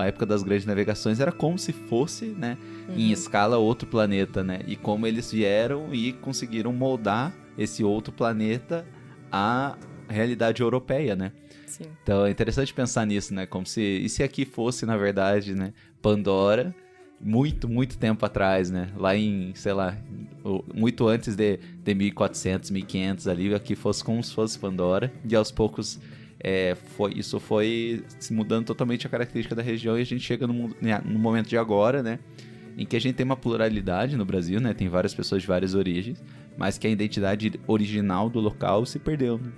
época das grandes navegações, era como se fosse, né, em escala outro planeta, né? E como eles vieram e conseguiram moldar esse outro planeta à realidade europeia, né? Sim. Então é interessante pensar nisso, né? Como se, e se aqui fosse, na verdade, né, Pandora, muito, muito tempo atrás, né? Lá em, sei lá, muito antes de 1400, 1500 ali, aqui fosse como se fosse Pandora. E aos poucos isso foi se mudando totalmente a característica da região e a gente chega no momento de agora, né? Em que a gente tem uma pluralidade no Brasil, né? Tem várias pessoas de várias origens, mas que a identidade original do local se perdeu, né?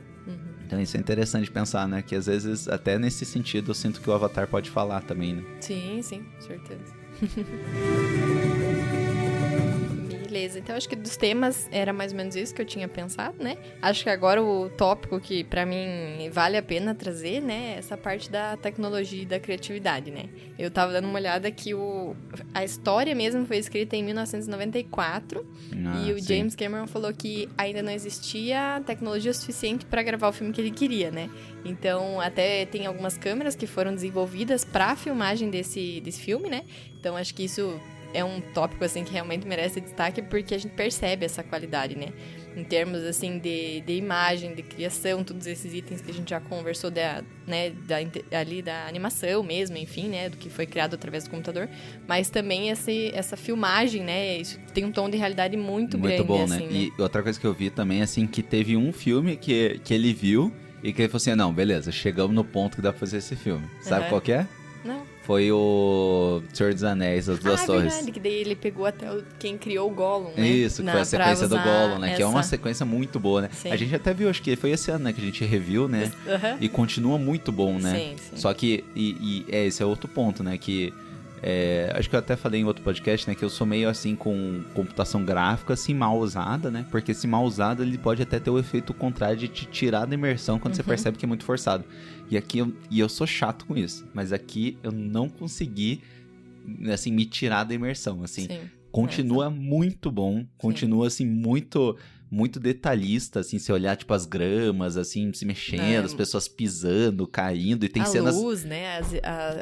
Então isso é interessante pensar, né? Que às vezes, até nesse sentido, eu sinto que o Avatar pode falar também, né? Sim, certeza. Beleza, então acho que dos temas era mais ou menos isso que eu tinha pensado, né? Acho que agora o tópico que pra mim vale a pena trazer, né? É essa parte da tecnologia e da criatividade, né? Eu tava dando uma olhada que a história mesmo foi escrita em 1994 e o James Cameron falou que ainda não existia tecnologia suficiente pra gravar o filme que ele queria, né? Então até tem algumas câmeras que foram desenvolvidas pra filmagem desse filme, né? Então acho que isso é um tópico, assim, que realmente merece destaque porque a gente percebe essa qualidade, né? Em termos, assim, de imagem, de criação, todos esses itens que a gente já conversou da animação mesmo, enfim, né? Do que foi criado através do computador. Mas também essa filmagem, né? Isso tem um tom de realidade muito grande, bom, assim, né? né? E outra coisa que eu vi também, assim, que teve um filme que ele viu e que ele falou assim, não, beleza, chegamos no ponto que dá pra fazer esse filme. Sabe qual que é? Não. Foi o Senhor dos Anéis, As Duas Torres. Verdade, que daí ele pegou até quem criou o Gollum, né? Isso, que foi a sequência do Gollum, né? Que é uma sequência muito boa, né? Sim. A gente até viu, acho que foi esse ano, né? Que a gente reviu, né? E continua muito bom, né? Sim. Só que, esse é outro ponto, né? Que, acho que eu até falei em outro podcast, né? Que eu sou meio assim com computação gráfica, assim, mal usada, né? Porque se mal usada, ele pode até ter o efeito contrário de te tirar da imersão quando você percebe que é muito forçado. E aqui eu sou chato com isso, mas aqui eu não consegui, assim, me tirar da imersão, assim. Sim. Continua muito bom, continua, assim, muito, muito detalhista, assim, se olhar, tipo, as gramas, assim, se mexendo, as pessoas pisando, caindo, e tem cenas... A luz, né,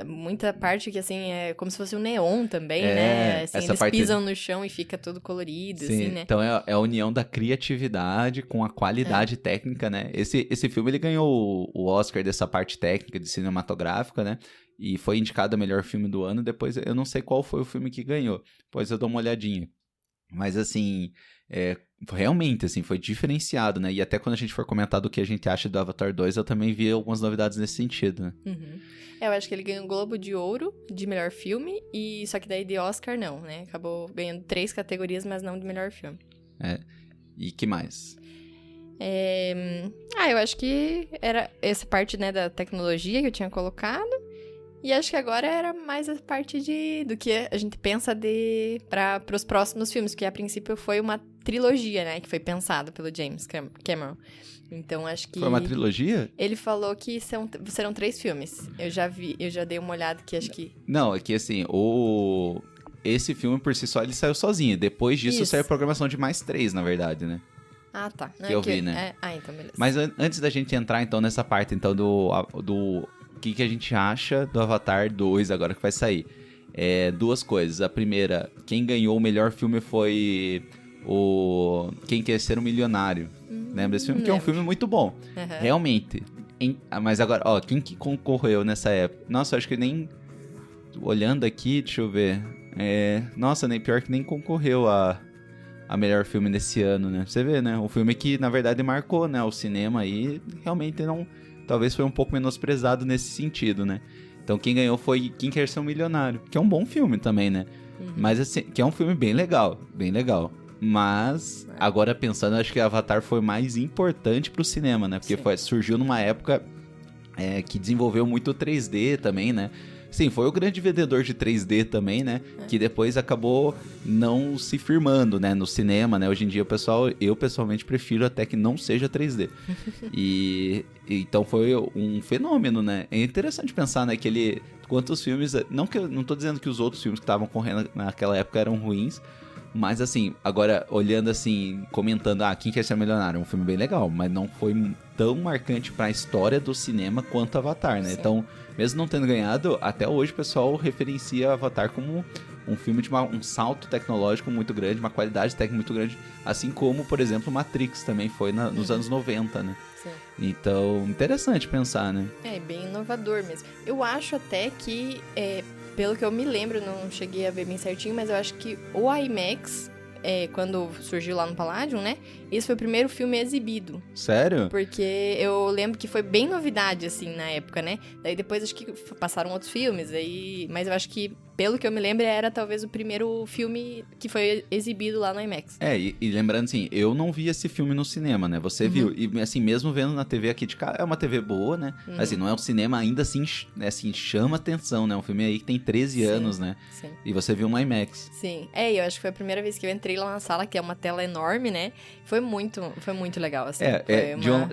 muita parte que, assim, é como se fosse um neon também, né, assim, essa eles parte... pisam no chão e fica tudo colorido, Sim, assim, né. Então é a união da criatividade com a qualidade técnica, né, esse filme, ele ganhou o Oscar dessa parte técnica de cinematográfica, né, e foi indicado a melhor filme do ano. Depois eu não sei qual foi o filme que ganhou, depois eu dou uma olhadinha. Mas assim, realmente assim, foi diferenciado, né? E até quando a gente for comentar do que a gente acha do Avatar 2, eu também vi algumas novidades nesse sentido, né? Eu acho que ele ganhou o Globo de Ouro de melhor filme, e só que daí de Oscar não, né? Acabou ganhando 3 categorias, mas não de melhor filme. E que mais? Eu acho que era essa parte, né, da tecnologia que eu tinha colocado. E acho que agora era mais a parte do que a gente pensa para os próximos filmes, porque a princípio foi uma trilogia, né, que foi pensada pelo James Cameron. Então acho que... Foi uma trilogia? Ele falou que serão 3 filmes. Eu já dei uma olhada que acho que... Não, é que assim, esse filme por si só ele saiu sozinho. Depois disso saiu a programação de mais 3, na verdade, né? Ah, tá. Não, que eu vi, né? Então beleza. Mas antes da gente entrar, então, nessa parte, então, do que a gente acha do Avatar 2 agora que vai sair. 2 coisas. A primeira, quem ganhou o melhor filme foi Quem Quer Ser um Milionário. Lembra desse filme? Que é um filme muito bom. Realmente. Mas agora, quem que concorreu nessa época? Nossa, eu acho que nem... Olhando aqui, deixa eu ver. Nossa, nem pior que nem concorreu a melhor filme desse ano, né? Você vê, né? O filme que, na verdade, marcou, né? O cinema aí, realmente não... Talvez foi um pouco menosprezado nesse sentido, né? Então quem ganhou foi Quem Quer Ser um Milionário, que é um bom filme também, né? Mas assim, que é um filme bem legal, bem legal. Mas, agora pensando, acho que Avatar foi mais importante pro cinema, né? Porque surgiu numa época que desenvolveu muito o 3D também, né? Sim, foi o grande vendedor de 3D também, né? Que depois acabou não se firmando, né? No cinema, né? Hoje em dia, eu pessoalmente prefiro até que não seja 3D. Então foi um fenômeno, né? É interessante pensar, né? Que quanto os filmes... Não tô dizendo que os outros filmes que estavam correndo naquela época eram ruins, mas assim, agora olhando assim, comentando, Quem Quer Ser Milionário? É um filme bem legal, mas não foi tão marcante pra história do cinema quanto Avatar, né? Sim. Então, mesmo não tendo ganhado, até hoje o pessoal referencia Avatar como um filme de um salto tecnológico muito grande, uma qualidade técnica muito grande, assim como, por exemplo, Matrix também foi nos anos 90, né? Sim. Então, interessante pensar, né? É, bem inovador mesmo. Eu acho até que, pelo que eu me lembro, não cheguei a ver bem certinho, mas eu acho que o IMAX, quando surgiu lá no Palladium, né? Esse foi o primeiro filme exibido. Sério? Porque eu lembro que foi bem novidade, assim, na época, né? Daí depois acho que passaram outros filmes, mas eu acho que, pelo que eu me lembro, era talvez o primeiro filme que foi exibido lá no IMAX. E lembrando assim, eu não vi esse filme no cinema, né? Você viu. E assim, mesmo vendo na TV aqui de casa, é uma TV boa, né? Assim, não é um cinema ainda assim, chama atenção, né? Um filme aí que tem 13 anos, né? Sim. E você viu no IMAX. Sim. Eu acho que foi a primeira vez que eu entrei lá na sala, que é uma tela enorme, né? Foi muito legal, assim.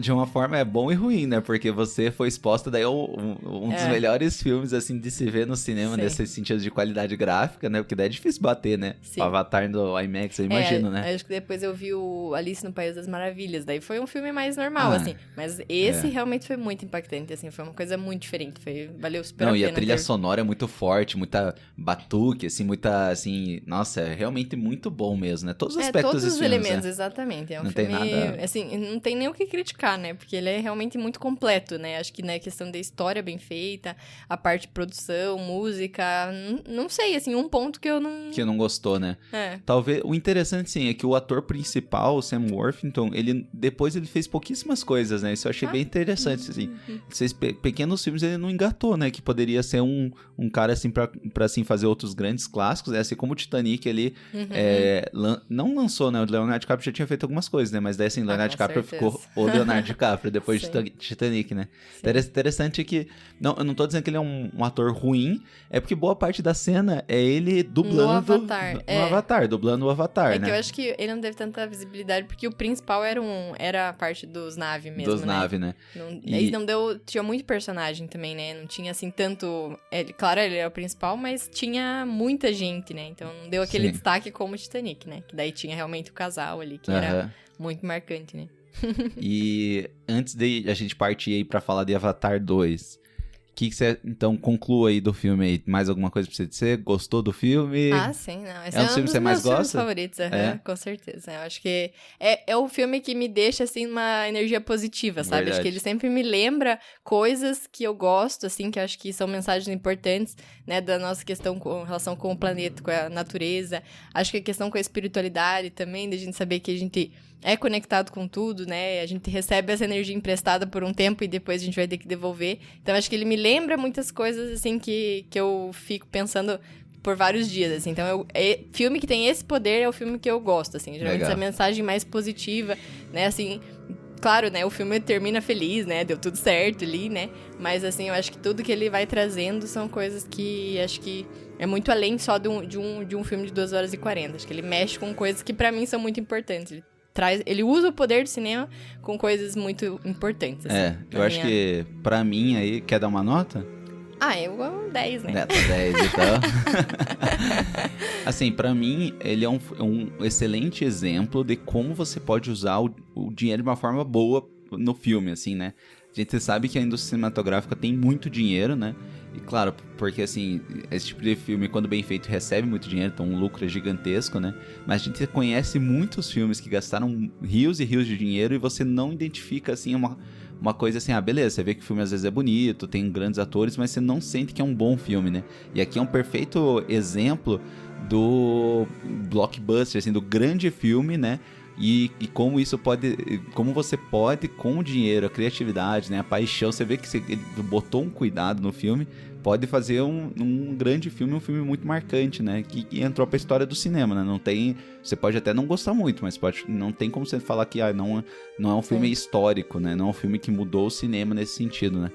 De uma forma é bom e ruim, né? Porque você foi exposta daí a um dos melhores filmes, assim, de se ver no cinema, nesse sentido de qualidade gráfica, né? Porque daí é difícil bater, né? Sim. O Avatar do IMAX, eu imagino, né? Acho que depois eu vi o Alice no País das Maravilhas, daí foi um filme mais normal, assim. Mas esse realmente foi muito impactante, assim, foi uma coisa muito diferente, valeu super a pena. E a trilha sonora é muito forte, muita batuque, assim, muita, assim, nossa, é realmente muito bom mesmo, né? Todos os aspectos todos os filmes, elementos, né? Exatamente. É um não filme, tem nada... assim, não tem nem o que criticar, né? Porque ele é realmente muito completo, né? Acho que, né, questão da história bem feita, a parte de produção, música, não sei, assim, um ponto que eu não... Que não gostou, né? Talvez, o interessante, sim, é que o ator principal, o Sam Worthington, depois ele fez pouquíssimas coisas, né? Isso eu achei bem interessante, assim. Esses pequenos filmes ele não engatou, né? Que poderia ser um cara, assim, pra assim, fazer outros grandes clássicos, né? Assim como o Titanic, ele não lançou, né? O Leonardo DiCaprio já tinha feito algumas coisas, né? Mas daí, assim, Leonardo DiCaprio ficou o Leonardo DiCaprio depois de Titanic, né? Interessante que... Não, eu não tô dizendo que ele é um ator ruim, é porque boa parte da cena é ele dublando... No Avatar, dublando o Avatar, né? Que eu acho que ele não teve tanta visibilidade, porque o principal era a parte dos naves mesmo, Dos naves, né? Tinha muito personagem também, né? Não tinha, assim, tanto... Claro, ele era o principal, mas tinha muita gente, né? Então não deu aquele destaque como o Titanic, né? Que daí tinha realmente o casal ali, que era muito marcante, né? E antes de a gente partir aí pra falar de Avatar 2, o que você, então, conclua aí do filme aí? Mais alguma coisa pra você dizer? Gostou do filme? Sim, não. Esse é um filme que você mais gosta? Meus filmes favoritos, com certeza. Eu acho que é o filme que me deixa, assim, uma energia positiva, sabe? Verdade. Acho que ele sempre me lembra coisas que eu gosto, assim, que eu acho que são mensagens importantes, né? Da nossa questão com relação com o planeta, com a natureza. Acho que a questão com a espiritualidade também, de a gente saber que a gente é conectado com tudo, né? A gente recebe essa energia emprestada por um tempo e depois a gente vai ter que devolver. Então, acho que ele me lembra muitas coisas, assim, que eu fico pensando por vários dias, assim. Então, filme que tem esse poder é o filme que eu gosto, assim. Geralmente essa mensagem mais positiva, né? Assim, claro, né? O filme termina feliz, né? Deu tudo certo ali, né? Mas, assim, eu acho que tudo que ele vai trazendo são coisas que acho que é muito além só de um filme de 2 horas e 40. Acho que ele mexe com coisas que pra mim são muito importantes. Ele usa o poder do cinema com coisas muito importantes. Assim, eu acho que, pra mim, aí, quer dar uma nota? Eu 10, né? Nota 10, então. Assim, pra mim, ele é um excelente exemplo de como você pode usar o dinheiro de uma forma boa no filme, assim, né? A gente sabe que a indústria cinematográfica tem muito dinheiro, né? E claro, porque assim, esse tipo de filme, quando bem feito, recebe muito dinheiro, então um lucro é gigantesco, né? Mas a gente conhece muitos filmes que gastaram rios e rios de dinheiro e você não identifica, assim, uma coisa assim, beleza, você vê que o filme às vezes é bonito, tem grandes atores, mas você não sente que é um bom filme, né? E aqui é um perfeito exemplo do blockbuster, assim, do grande filme, né? E como isso como você pode, com o dinheiro, a criatividade, né, a paixão, você vê que ele botou um cuidado no filme, pode fazer um grande filme, um filme muito marcante, né, que entrou pra história do cinema, né, não tem, você pode até não gostar muito, mas não tem como você falar que não é um filme histórico, né, não é um filme que mudou o cinema nesse sentido, né.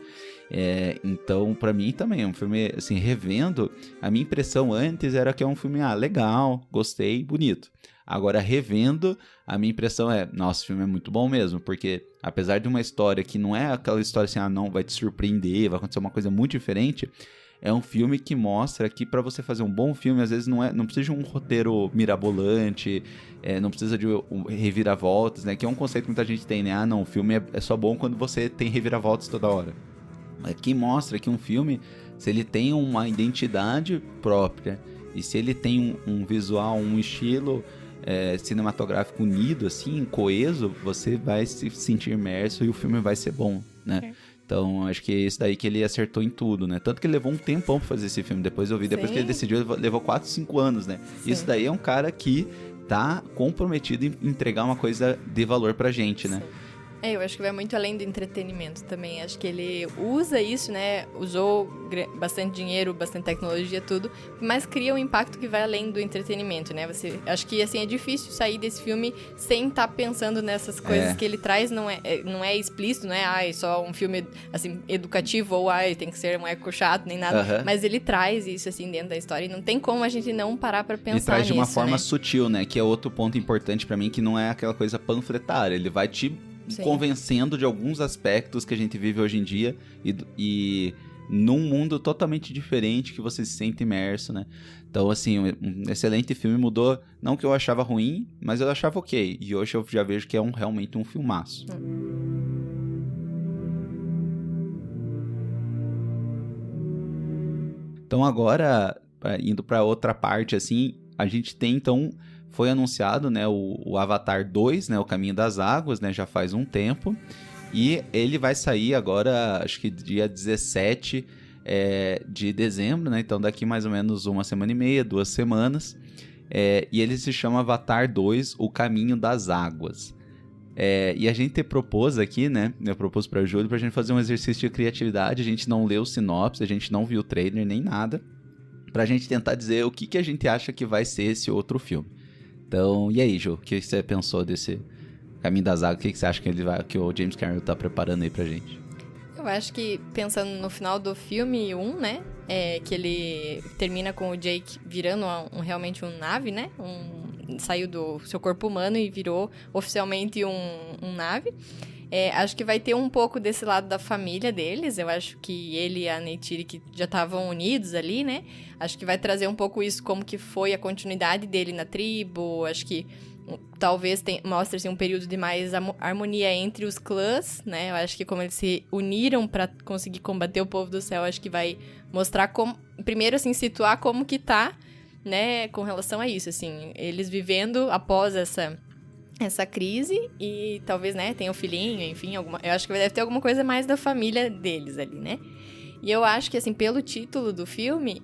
Então, pra mim também é um filme, assim, revendo, a minha impressão antes era que é um filme, legal, gostei, bonito. Agora, revendo, a minha impressão nossa, o filme é muito bom mesmo, porque apesar de uma história que não é aquela história assim, não, vai te surpreender, vai acontecer uma coisa muito diferente, é um filme que mostra que pra você fazer um bom filme, às vezes não precisa de um roteiro mirabolante, não precisa de reviravoltas, né? Que é um conceito que muita gente tem, né? Ah, não, o filme é só bom quando você tem reviravoltas toda hora. Aqui mostra que um filme, se ele tem uma identidade própria e se ele tem um visual, um estilo cinematográfico unido, assim, coeso, você vai se sentir imerso e o filme vai ser bom, né? Então, acho que é isso daí que ele acertou em tudo, né? Tanto que ele levou um tempão pra fazer esse filme. Depois eu vi, depois que ele decidiu, levou 4, 5 anos, né? Sim. Isso daí é um cara que tá comprometido em entregar uma coisa de valor pra gente, né? Eu acho que vai muito além do entretenimento também. Acho que ele usa isso, né? Usou bastante dinheiro, bastante tecnologia, tudo, mas cria um impacto que vai além do entretenimento, né? Acho que, assim, é difícil sair desse filme sem estar pensando nessas coisas que ele traz. Não é explícito, não é só um filme, assim, educativo ou tem que ser um eco chato, nem nada. Mas ele traz isso, assim, dentro da história e não tem como a gente não parar pra pensar nisso, ele traz de uma forma sutil, né? Que é outro ponto importante pra mim, que não é aquela coisa panfletária. Ele vai te convencendo de alguns aspectos que a gente vive hoje em dia e num mundo totalmente diferente que você se sente imerso, né? Então, assim, um excelente filme, mudou, não que eu achava ruim, mas eu achava ok. E hoje eu já vejo que é realmente um filmaço. Então agora, indo pra outra parte, assim, a gente tem, então... Foi anunciado, né, o Avatar 2, né, o Caminho das Águas, né, já faz um tempo. E ele vai sair agora, acho que dia 17 de dezembro, né? Então daqui mais ou menos 1 semana e meia, 2 semanas. E ele se chama Avatar 2, o Caminho das Águas. E a gente propôs aqui, né? Eu propus pra Júlio pra gente fazer um exercício de criatividade. A gente não leu o sinopse, a gente não viu o trailer nem nada. Pra gente tentar dizer o que a gente acha que vai ser esse outro filme. Então, e aí, Ju? O que você pensou desse Caminho das Águas? O que você acha que o James Cameron tá preparando aí pra gente? Eu acho que, pensando no final do filme 1, né? Que ele termina com o Jake virando realmente um nave, né? Saiu do seu corpo humano e virou oficialmente um nave. Acho que vai ter um pouco desse lado da família deles. Eu acho que ele e a Neytiri, que já estavam unidos ali, né? Acho que vai trazer um pouco isso, como que foi a continuidade dele na tribo. Acho que talvez mostre-se um período de mais harmonia entre os clãs, né? Eu acho que como eles se uniram pra conseguir combater o povo do céu, acho que vai mostrar como... Primeiro, assim, situar como que tá, né? Com relação a isso, assim. Eles vivendo após essa crise e talvez, né, tenha um filhinho, enfim, eu acho que deve ter alguma coisa mais da família deles ali, né? E eu acho que, assim, pelo título do filme,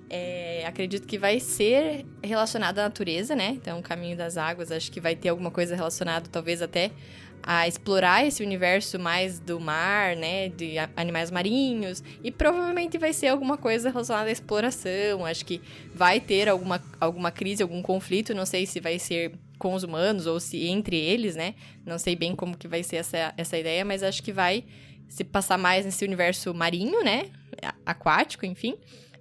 acredito que vai ser relacionado à natureza, né? Então, o Caminho das Águas, acho que vai ter alguma coisa relacionada, talvez até a explorar esse universo mais do mar, né? De animais marinhos. E provavelmente vai ser alguma coisa relacionada à exploração. Acho que vai ter alguma crise, algum conflito. Não sei se vai ser com os humanos ou se entre eles, né? Não sei bem como que vai ser essa ideia, mas acho que vai se passar mais nesse universo marinho, né? Aquático, enfim.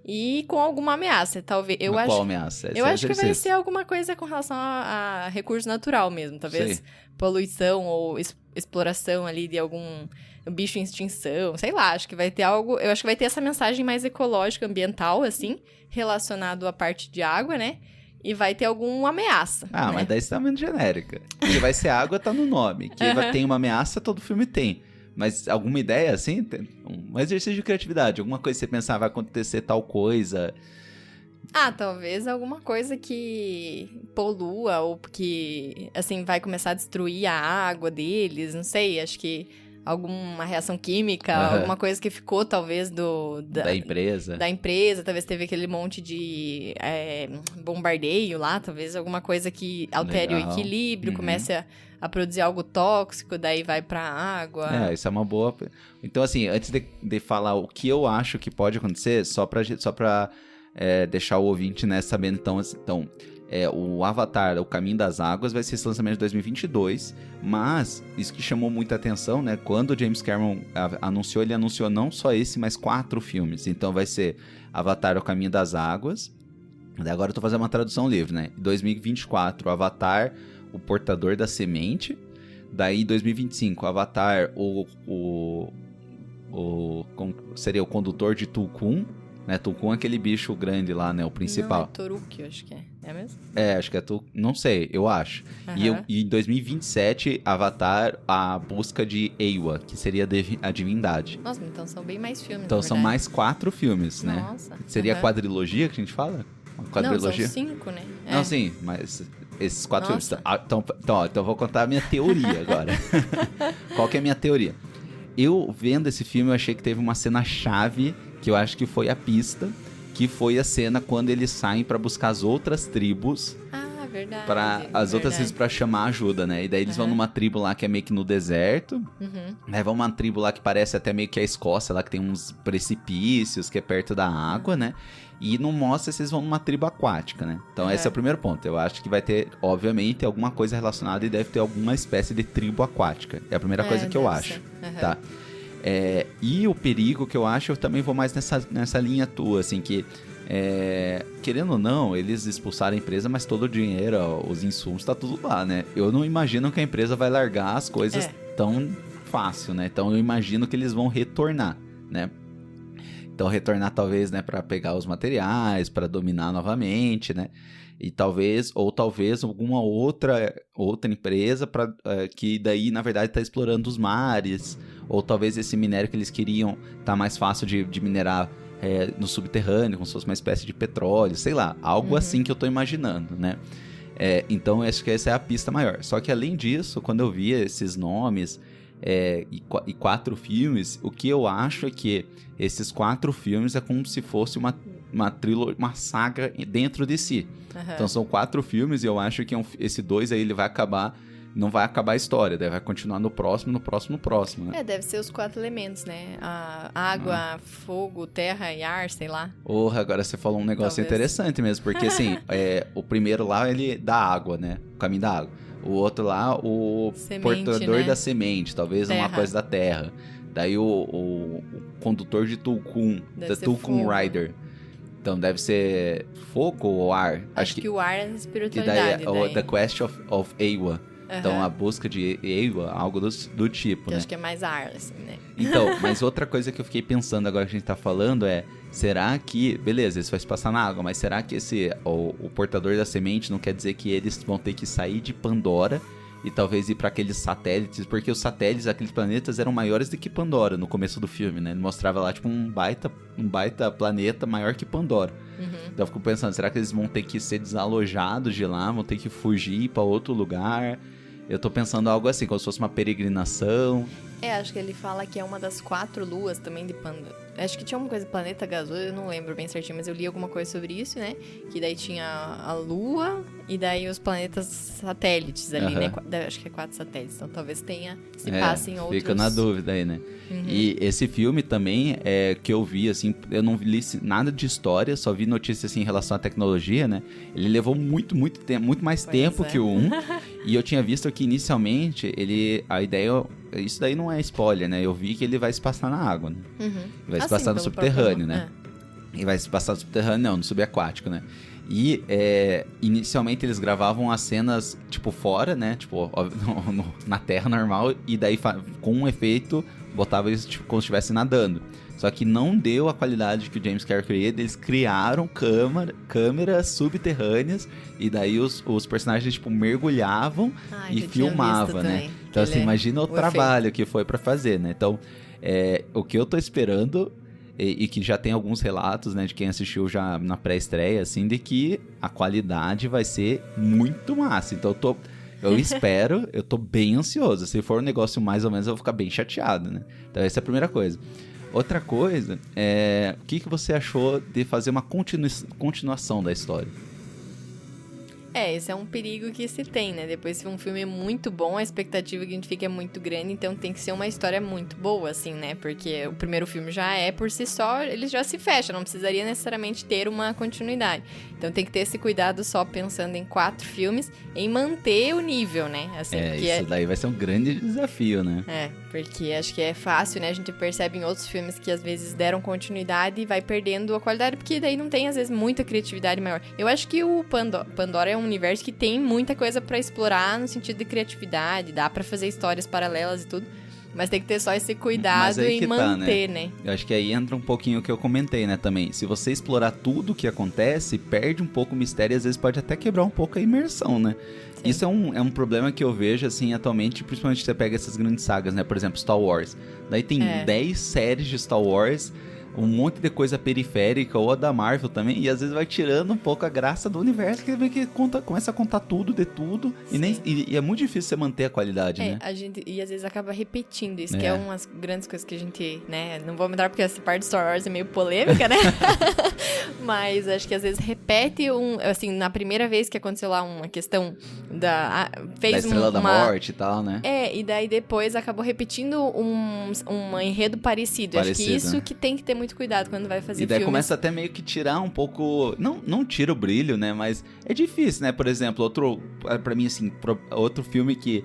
E com alguma ameaça, talvez. Qual ameaça? Eu acho que vai ser alguma coisa com relação a recurso natural mesmo. Talvez poluição ou exploração ali de algum bicho em extinção. Sei lá, acho que vai ter algo... Eu acho que vai ter essa mensagem mais ecológica, ambiental, assim, relacionado à parte de água, né? E vai ter alguma ameaça. Ah, né? Mas daí você tá muito genérica. Que vai ser água, tá no nome. Que tem uma ameaça, todo filme tem. Mas alguma ideia, assim? Um exercício de criatividade. Alguma coisa que você pensar, vai acontecer tal coisa. Talvez alguma coisa que polua ou que, assim, vai começar a destruir a água deles. Não sei, acho que alguma reação química, alguma coisa que ficou, talvez, da empresa. Da empresa, talvez teve aquele monte de bombardeio lá, talvez alguma coisa que altere o equilíbrio, comece a produzir algo tóxico, daí vai pra água. Isso é uma boa... Então, assim, antes de falar o que eu acho que pode acontecer, só pra deixar o ouvinte, né, sabendo, então o Avatar, o Caminho das Águas, vai ser esse lançamento de 2022, mas isso que chamou muita atenção, né, quando o James Cameron anunciou, ele anunciou não só esse, mas 4 filmes. Então vai ser Avatar, o Caminho das Águas, agora eu tô fazendo uma tradução livre, né, 2024, Avatar, o Portador da Semente, daí 2025, Avatar, seria o Condutor de Tulkun, né? Tulkun é aquele bicho grande lá, né? O principal. Não, é Toruk, eu acho que é. É mesmo? É, acho que é Tulkun. Não sei, eu acho. E em 2027, Avatar, a busca de Eywa, que seria a divindade. Nossa, então são bem mais filmes, Então na são verdade. mais 4 filmes, né? Nossa. Seria a quadrilogia que a gente fala? Uma quadrilogia? Não, são 5, né? Não, sim, mas esses 4 filmes... Nossa. Então eu vou contar a minha teoria agora. Qual que é a minha teoria? Eu, vendo esse filme, eu achei que teve uma cena-chave, que eu acho que foi a pista, que foi a cena quando eles saem pra buscar as outras tribos, Ah, verdade. outras tribos pra chamar ajuda, né? E daí eles vão numa tribo lá que é meio que no deserto, né? Vão uma tribo lá que parece até meio que a Escócia, lá que tem uns precipícios, que é perto da água, né? E não mostra se eles vão numa tribo aquática, né? Então esse é o primeiro ponto. Eu acho que vai ter, obviamente, alguma coisa relacionada e deve ter alguma espécie de tribo aquática. É a primeira coisa que eu acho, tá? E o perigo que eu acho, eu também vou mais nessa linha tua, assim, que... querendo ou não, eles expulsaram a empresa, mas todo o dinheiro, os insumos, tá tudo lá, né? Eu não imagino que a empresa vai largar as coisas tão fácil, né? Então eu imagino que eles vão retornar, né? Então retornar talvez, né, para pegar os materiais, para dominar novamente, né? E talvez alguma outra empresa que daí na verdade está explorando os mares, ou talvez esse minério que eles queriam tá mais fácil de minerar no subterrâneo, como se fosse uma espécie de petróleo, sei lá, algo assim que eu tô imaginando, né? Então acho que essa é a pista maior. Só que além disso, quando eu via esses nomes e 4 filmes, o que eu acho é que esses 4 filmes é como se fosse uma saga dentro de si. Então são 4 filmes e eu acho que esse 2 aí ele vai acabar... Não vai acabar a história, daí vai continuar no próximo, né? Deve ser os 4 elementos, né? A água, fogo, terra e ar, sei lá. Porra, agora você falou um negócio interessante mesmo, porque assim, o primeiro lá, ele dá água, né? O caminho da água. O outro lá, o portador da semente, talvez uma coisa da terra. Daí o condutor de Tulkun, da Tulkun Rider. Então deve ser fogo ou ar? Acho que o ar é a espiritualidade. E daí The Quest of Eywa. Então, a busca de Eywa, algo do tipo, né? Acho que é mais ar, assim, né? Então, mas outra coisa que eu fiquei pensando agora que a gente tá falando será que... Beleza, isso vai se passar na água, mas será que o portador da semente não quer dizer que eles vão ter que sair de Pandora e talvez ir para aqueles satélites? Porque os satélites, aqueles planetas, eram maiores do que Pandora no começo do filme, né? Ele mostrava lá, tipo, um baita planeta maior que Pandora. Então eu fico pensando, será que eles vão ter que ser desalojados de lá, vão ter que fugir para outro lugar? Eu tô pensando algo assim, como se fosse uma peregrinação. Acho que ele fala que é uma das 4 luas também de Pandora. Acho que tinha uma coisa, planeta gasoso, eu não lembro bem certinho, mas eu li alguma coisa sobre isso, né? Que daí tinha a Lua e daí os planetas satélites ali, né? Acho que é 4 satélites, então talvez se passem outros... Fica na dúvida aí, né? E esse filme também, que eu vi, assim, eu não li nada de história, só vi notícias, assim, em relação à tecnologia, né? Ele levou muito tempo, muito mais tempo que o 1. E eu tinha visto que inicialmente a ideia... Isso daí não é spoiler, né? Eu vi que ele vai se passar na água, né? Vai se passar no subterrâneo, né? E vai se passar no subterrâneo, não, no subaquático, né? E inicialmente eles gravavam as cenas, tipo, fora, né? Tipo, na terra normal. E daí com um efeito, botava eles tipo, como se estivessem nadando. Só que não deu a qualidade que o James Cameron queria. Eles criaram câmeras subterrâneas. E daí os personagens, tipo, mergulhavam e filmavam, né? Então, assim, imagina o trabalho que foi pra fazer, né? Então, o que eu tô esperando... E que já tem alguns relatos, né, de quem assistiu já na pré-estreia, assim, de que a qualidade vai ser muito massa. Então eu espero, eu tô bem ansioso. Se for um negócio mais ou menos, eu vou ficar bem chateado, né? Então essa é a primeira coisa. Outra coisa, o que você achou de fazer uma continuação da história? Esse é um perigo que se tem, né? Depois, se um filme é muito bom, a expectativa que a gente fica é muito grande, então tem que ser uma história muito boa, assim, né? Porque o primeiro filme já por si só, ele já se fecha, não precisaria necessariamente ter uma continuidade. Então tem que ter esse cuidado só pensando em 4 filmes, em manter o nível, né? Assim, isso daí vai ser um grande desafio, né? Porque acho que é fácil, né? A gente percebe em outros filmes que às vezes deram continuidade e vai perdendo a qualidade, porque daí não tem, às vezes, muita criatividade maior. Eu acho que o Pandora é um universo que tem muita coisa pra explorar no sentido de criatividade, dá pra fazer histórias paralelas e tudo, Mas tem que ter só esse cuidado aí em que manter, né? Eu acho que aí entra um pouquinho o que eu comentei, né, também. Se você explorar tudo o que acontece, perde um pouco o mistério e às vezes pode até quebrar um pouco a imersão, né? Sim. Isso é um problema que eu vejo, assim, atualmente, principalmente se você pega essas grandes sagas, né? Por exemplo, Star Wars. Daí tem 10 séries de Star Wars, um monte de coisa periférica, ou a da Marvel também, e às vezes vai tirando um pouco a graça do universo, que começa a contar tudo de tudo, e é muito difícil você manter a qualidade, né? E às vezes acaba repetindo isso, que é umas grandes coisas que a gente, né, não vou entrar porque essa parte de Star Wars é meio polêmica, né? Mas acho que às vezes repete assim, na primeira vez que aconteceu lá uma questão da Estrela da Morte e tal, né? E daí depois acabou repetindo um enredo parecido. Acho que isso que tem que ter muito cuidado quando vai fazer filmes. E daí filmes. começa até meio que tirar um pouco... Não tira o brilho, né? Mas é difícil, né? Por exemplo, pra mim, assim, outro filme que...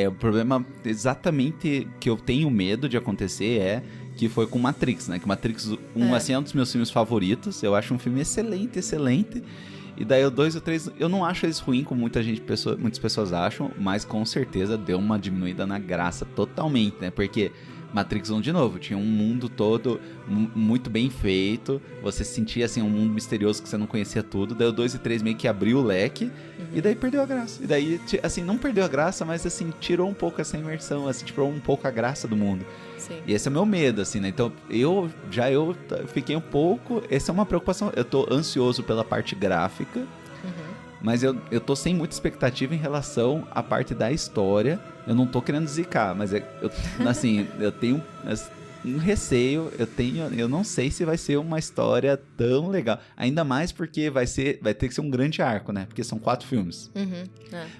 o problema exatamente que eu tenho medo de acontecer que foi com Matrix, né? Que Matrix 1, assim, é um dos meus filmes favoritos. Eu acho um filme excelente. E daí o 2 e o 3, eu não acho eles ruins, como muitas pessoas acham, mas com certeza deu uma diminuída na graça totalmente, né? Porque Matrix 1, de novo, tinha um mundo todo muito bem feito, você sentia, assim, um mundo misterioso que você não conhecia tudo, daí o 2 e 3 meio que abriu o leque, e daí perdeu a graça. E daí, assim, não perdeu a graça, mas, assim, tirou um pouco essa imersão, assim, tirou um pouco a graça do mundo. Sim. E esse é o meu medo, assim, né? Então, eu fiquei um pouco... Essa é uma preocupação. Eu tô ansioso pela parte gráfica, mas eu tô sem muita expectativa em relação à parte da história. Eu não tô querendo zicar, mas assim, eu tenho um receio, eu não sei se vai ser uma história tão legal. Ainda mais porque vai ter que ser um grande arco, né? Porque são 4 filmes.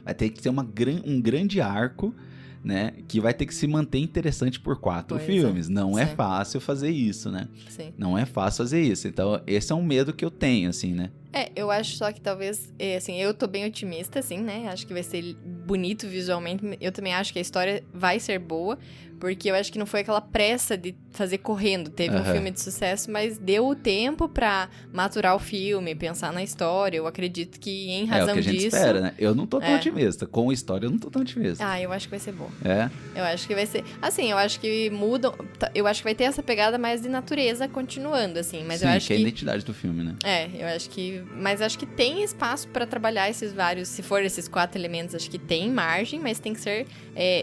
Vai ter que ser um grande arco, né, que vai ter que se manter interessante por 4 filmes. Não é fácil fazer isso, né? Sim. Não é fácil fazer isso. Então, esse é um medo que eu tenho, assim, né? Eu acho só que talvez, assim, eu tô bem otimista, assim, né? Acho que vai ser bonito visualmente. Eu também acho que a história vai ser boa, porque eu acho que não foi aquela pressa de fazer correndo. Teve um filme de sucesso, mas deu o tempo pra maturar o filme, pensar na história. Eu acredito que em razão disso... É o que a gente espera, né? Eu não tô tão otimista. Com a história, eu não tô tão otimista. Eu acho que vai ser bom. É? Eu acho que vai ser... Assim, eu acho que mudam... Eu acho que vai ter essa pegada mais de natureza continuando, assim. Mas sim, eu acho que é a identidade do filme, né? Eu acho que... Mas acho que tem espaço pra trabalhar esses vários... Se for esses 4 elementos, acho que tem margem, mas tem que ser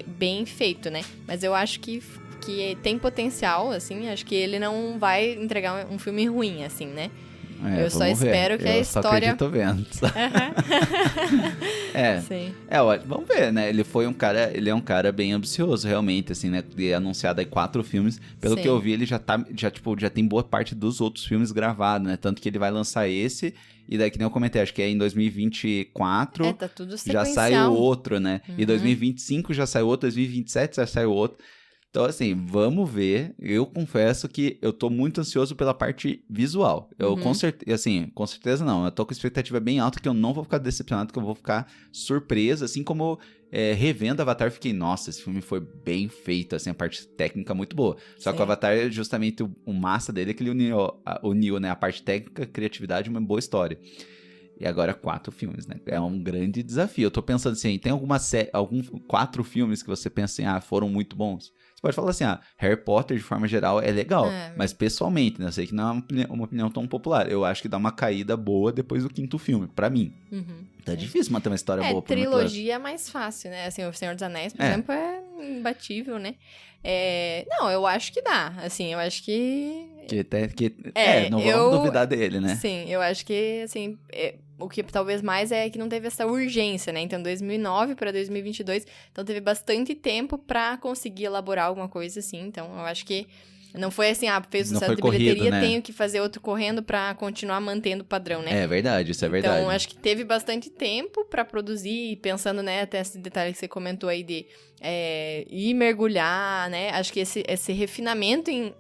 bem feito, né? Mas eu acho que tem potencial, assim. Acho que ele não vai entregar um filme ruim, assim, né? Eu só espero que a história... Eu só acredito vendo. Sim. Vamos ver, né? Ele é um cara bem ambicioso, realmente, assim, né? De anunciado aí 4 filmes. Pelo que eu vi, ele já tem boa parte dos outros filmes gravados, né? Tanto que ele vai lançar esse... E daí, que nem eu comentei, acho que é em 2024 tá tudo já sai o outro, né? E 2025 já sai outro, 2027 já sai o outro. Então, assim, vamos ver. Eu confesso que eu tô muito ansioso pela parte visual. Eu com certeza não. Eu tô com expectativa bem alta que eu não vou ficar decepcionado, que eu vou ficar surpreso, assim como revendo Avatar, fiquei, nossa, esse filme foi bem feito, assim, a parte técnica muito boa. Só que o Avatar é justamente o massa dele, é que ele uniu, né, a parte técnica, a criatividade e uma boa história. E agora 4 filmes, né? É um grande desafio. Eu tô pensando assim, tem alguns 4 filmes que você pensa assim, foram muito bons? Você pode falar assim, Harry Potter, de forma geral, é legal. Mas pessoalmente, né? Eu sei que não é uma opinião tão popular. Eu acho que dá uma caída boa depois do 5º filme, pra mim. Tá difícil manter uma história boa. Trilogia é mais fácil, né? Assim, o Senhor dos Anéis, por exemplo, é imbatível, né? Não, eu acho que dá. Assim, eu acho que... não vamos duvidar dele, né? Sim, eu acho que, assim... O que talvez mais é que não teve essa urgência, né? Então, 2009 para 2022, então teve bastante tempo pra conseguir elaborar alguma coisa assim. Então, eu acho que não foi assim, fez sucesso de bilheteria, né? Tenho que fazer outro correndo pra continuar mantendo o padrão, né? É verdade, isso é verdade. Então, acho que teve bastante tempo pra produzir, pensando, né, até esse detalhe que você comentou aí de ir mergulhar, né? Acho que esse refinamento em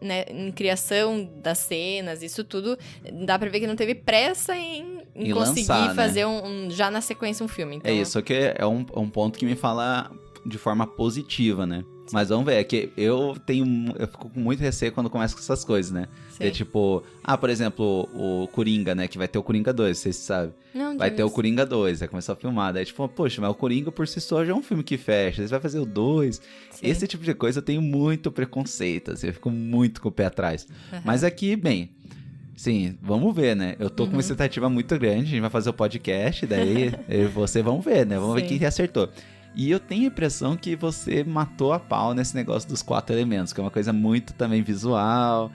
criação das cenas, isso tudo, dá pra ver que não teve pressa em conseguir lançar, fazer, né? Já na sequência um filme. Então... isso que é um ponto que me fala de forma positiva, né? Mas vamos ver, é que eu fico com muito receio quando começa com essas coisas, né? Sim. É tipo, por exemplo, o Coringa, né? Que vai ter o Coringa 2, vocês sabem. Não, Vai ter o Coringa 2, vai começar a filmar. Daí tipo, poxa, mas o Coringa por si só já é um filme que fecha, eles vão fazer o 2. Sim. Esse tipo de coisa eu tenho muito preconceito, assim, eu fico muito com o pé atrás. Mas aqui, bem... Sim, vamos ver, né? Eu tô com uma expectativa muito grande, a gente vai fazer o podcast, daí eu e você vamos ver, né? Vamos ver quem acertou. E eu tenho a impressão que você matou a pau nesse negócio dos 4 elementos, que é uma coisa muito também visual.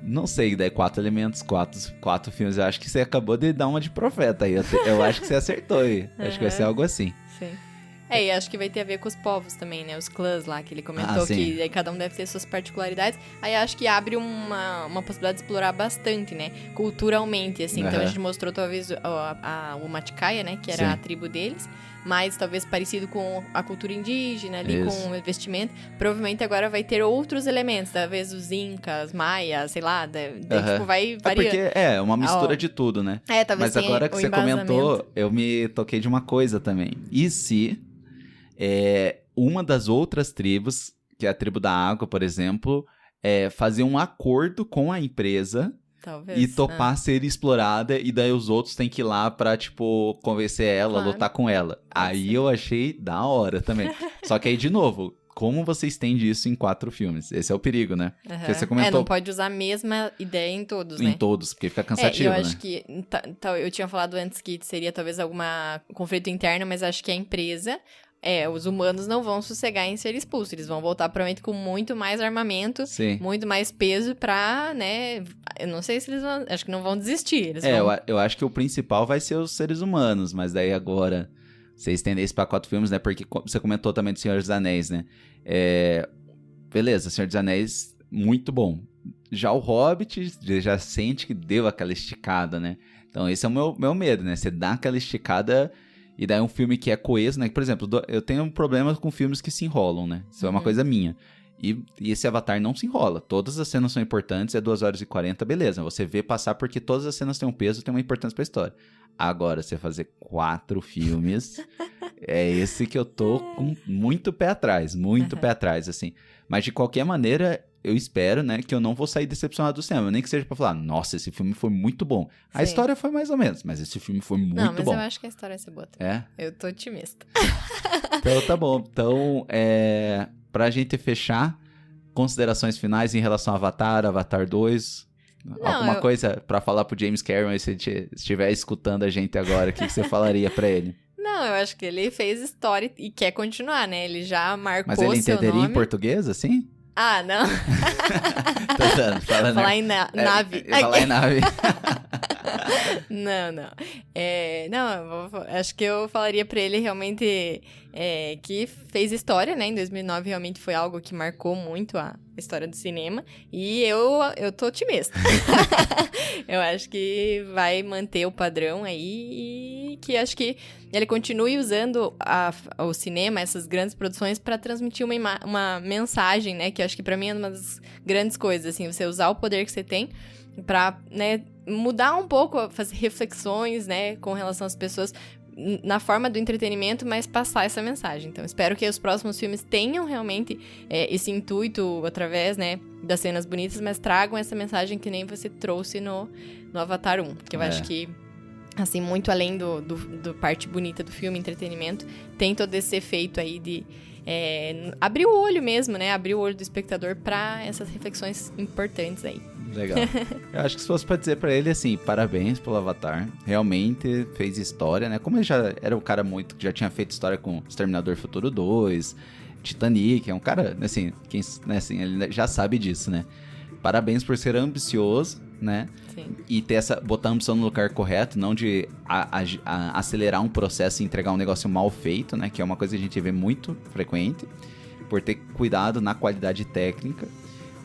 Não sei, daí 4 elementos, 4 filmes, eu acho que você acabou de dar uma de profeta aí. Eu acho que você acertou aí. Acho que vai ser algo assim. Sim. E acho que vai ter a ver com os povos também, né? Os clãs lá, que ele comentou que aí cada um deve ter suas particularidades. Aí acho que abre uma possibilidade de explorar bastante, né? Culturalmente, assim. Então a gente mostrou talvez o Maticaya, né? Que era a tribo deles. Mas talvez parecido com a cultura indígena ali, com o vestimento. Provavelmente agora vai ter outros elementos. Talvez os incas, maias, sei lá. Tipo, vai variando. Porque é uma mistura de tudo, né? Talvez Mas agora que você comentou, eu me toquei de uma coisa também. E se uma das outras tribos, que é a tribo da água, por exemplo, fazer um acordo com a empresa... Talvez. E topar ser explorada, e daí os outros têm que ir lá pra, tipo, convencer ela, lutar com ela. Aí eu achei da hora também. Só que aí, de novo, como você estende isso em 4 filmes? Esse é o perigo, né? Porque você comentou... não pode usar a mesma ideia em todos, né? Em todos, porque fica cansativo, eu né? acho que... eu tinha falado antes que seria talvez alguma conflito interno, mas acho que a empresa... os humanos não vão sossegar em ser expulsos. Eles vão voltar, provavelmente, com muito mais armamento, muito mais peso pra, né... Eu não sei se eles vão... Acho que não vão desistir. Eles vão... eu acho que o principal vai ser os seres humanos, mas daí agora... Você estender isso pra 4 filmes, né? Porque você comentou também do Senhor dos Anéis, né? Beleza, Senhor dos Anéis, muito bom. Já o Hobbit, já sente que deu aquela esticada, né? Então esse é o meu medo, né? Você dá aquela esticada... E daí um filme que é coeso, né? Por exemplo, eu tenho um problema com filmes que se enrolam, né? Isso é uma coisa minha. E esse Avatar não se enrola. Todas as cenas são importantes, 2 horas e 40, beleza. Você vê passar porque todas as cenas têm um peso, têm uma importância pra história. Agora, você fazer 4 filmes, é esse que eu tô com muito pé atrás, pé atrás, assim. Mas de qualquer maneira... Eu espero, né, que eu não vou sair decepcionado do cinema. Nem que seja pra falar, nossa, esse filme foi muito bom. A história foi mais ou menos, mas esse filme foi muito bom. Não, mas eu acho que a história vai ser boa também. Eu tô otimista. Então, tá bom. Então, pra gente fechar, considerações finais em relação ao Avatar 2... Alguma coisa pra falar pro James Cameron, se ele estiver escutando a gente agora, o que você falaria pra ele? Não, eu acho que ele fez história e quer continuar, né? Ele já marcou seu nome. Mas ele entenderia em português, assim? Ah, não. Tô dando, falar em nave. Falar em nave. Não. Acho que eu falaria pra ele realmente que fez história, né? Em 2009 realmente foi algo que marcou muito a história do cinema. E eu tô otimista. Eu acho que vai manter o padrão aí e que acho que ele continue usando o cinema, essas grandes produções, pra transmitir uma mensagem, né? Que eu acho que pra mim é uma das grandes coisas, assim, você usar o poder que você tem pra, né, mudar um pouco, fazer reflexões, né, com relação às pessoas na forma do entretenimento, mas passar essa mensagem. Então, espero que os próximos filmes tenham realmente esse intuito através, né, das cenas bonitas, mas tragam essa mensagem que nem você trouxe no Avatar 1, que eu acho que, assim, muito além do parte bonita do filme, entretenimento, tem todo esse efeito aí de abrir o olho mesmo, né, abrir o olho do espectador para essas reflexões importantes aí. Legal. Eu acho que se fosse pra dizer pra ele, assim, parabéns pelo Avatar. Realmente fez história, né? Como ele já era um cara que já tinha feito história com Exterminador Futuro 2, Titanic, é um cara, assim, ele já sabe disso, né? Parabéns por ser ambicioso, né? Sim. E ter botar a ambição no lugar correto, não de acelerar um processo e entregar um negócio mal feito, né? Que é uma coisa que a gente vê muito frequente. Por ter cuidado na qualidade técnica.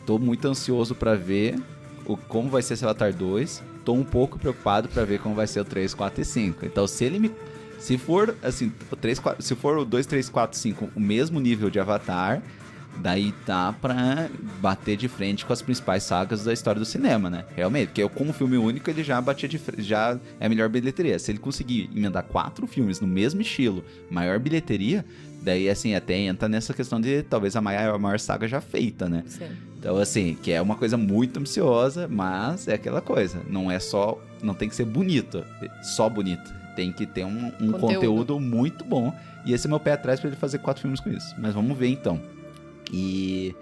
Tô muito ansioso pra ver como vai ser esse Avatar 2. Tô um pouco preocupado pra ver como vai ser o 3, 4 e 5. Então, se for, assim, se for o 2, 3, 4, 5 o mesmo nível de Avatar, daí dá pra bater de frente com as principais sagas da história do cinema, né? Realmente, porque como filme único ele já batia já é a melhor bilheteria. Se ele conseguir emendar 4 filmes no mesmo estilo, maior bilheteria, daí assim, até entra nessa questão de talvez a maior saga já feita, né? Sim. Então assim, que é uma coisa muito ambiciosa, mas é aquela coisa, não tem que ser bonito, só bonito. Tem que ter um conteúdo muito bom. E esse é meu pé atrás pra ele fazer 4 filmes com isso. Mas vamos ver então. E,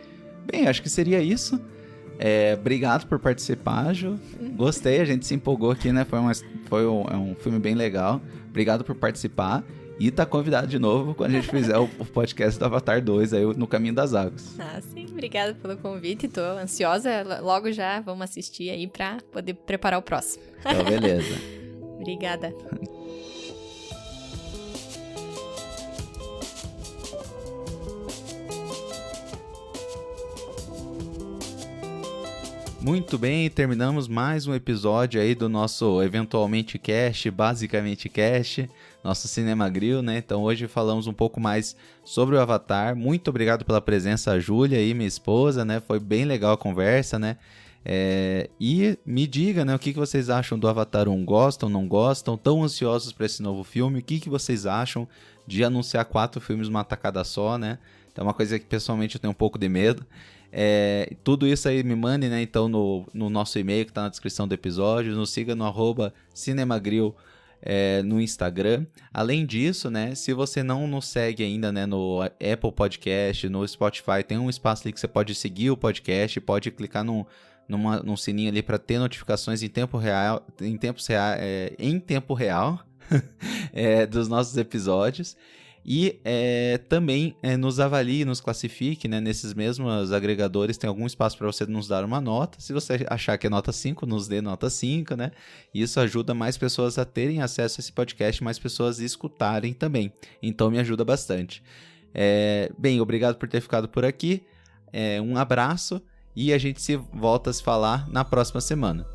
bem, acho que seria isso. Obrigado por participar, Ju. Gostei, a gente se empolgou aqui, né? Foi um filme bem legal. Obrigado por participar. E tá convidado de novo quando a gente fizer o podcast do Avatar 2 aí no Caminho das Águas. Ah, sim. Obrigada pelo convite. Tô ansiosa. Logo já vamos assistir aí pra poder preparar o próximo. Então, beleza. Obrigada. Muito bem, terminamos mais um episódio aí do nosso Eventualmente Cast, Basicamente Cast, nosso Cinema Grill, né? Então hoje falamos um pouco mais sobre o Avatar. Muito obrigado pela presença, a Júlia aí, minha esposa, né? Foi bem legal a conversa, né? E me diga, né, o que vocês acham do Avatar 1? Gostam, não gostam? Tão ansiosos para esse novo filme? O que vocês acham de anunciar 4 filmes numa tacada só, né? Então é uma coisa que pessoalmente eu tenho um pouco de medo. Tudo isso aí me mande, né, então no nosso e-mail que tá na descrição do episódio, nos siga no @Cinemagril no Instagram. Além disso, né, se você não nos segue ainda, né, no Apple Podcast, no Spotify, tem um espaço ali que você pode seguir o podcast, pode clicar num sininho ali para ter notificações em tempo real dos nossos episódios. E também nos avalie, nos classifique, né? Nesses mesmos agregadores tem algum espaço para você nos dar uma nota. Se você achar que é nota 5, nos dê nota 5, né? Isso ajuda mais pessoas a terem acesso a esse podcast, mais pessoas a escutarem também. Então me ajuda bastante. Bem, obrigado por ter ficado por aqui. Um abraço e a gente volta a se falar na próxima semana.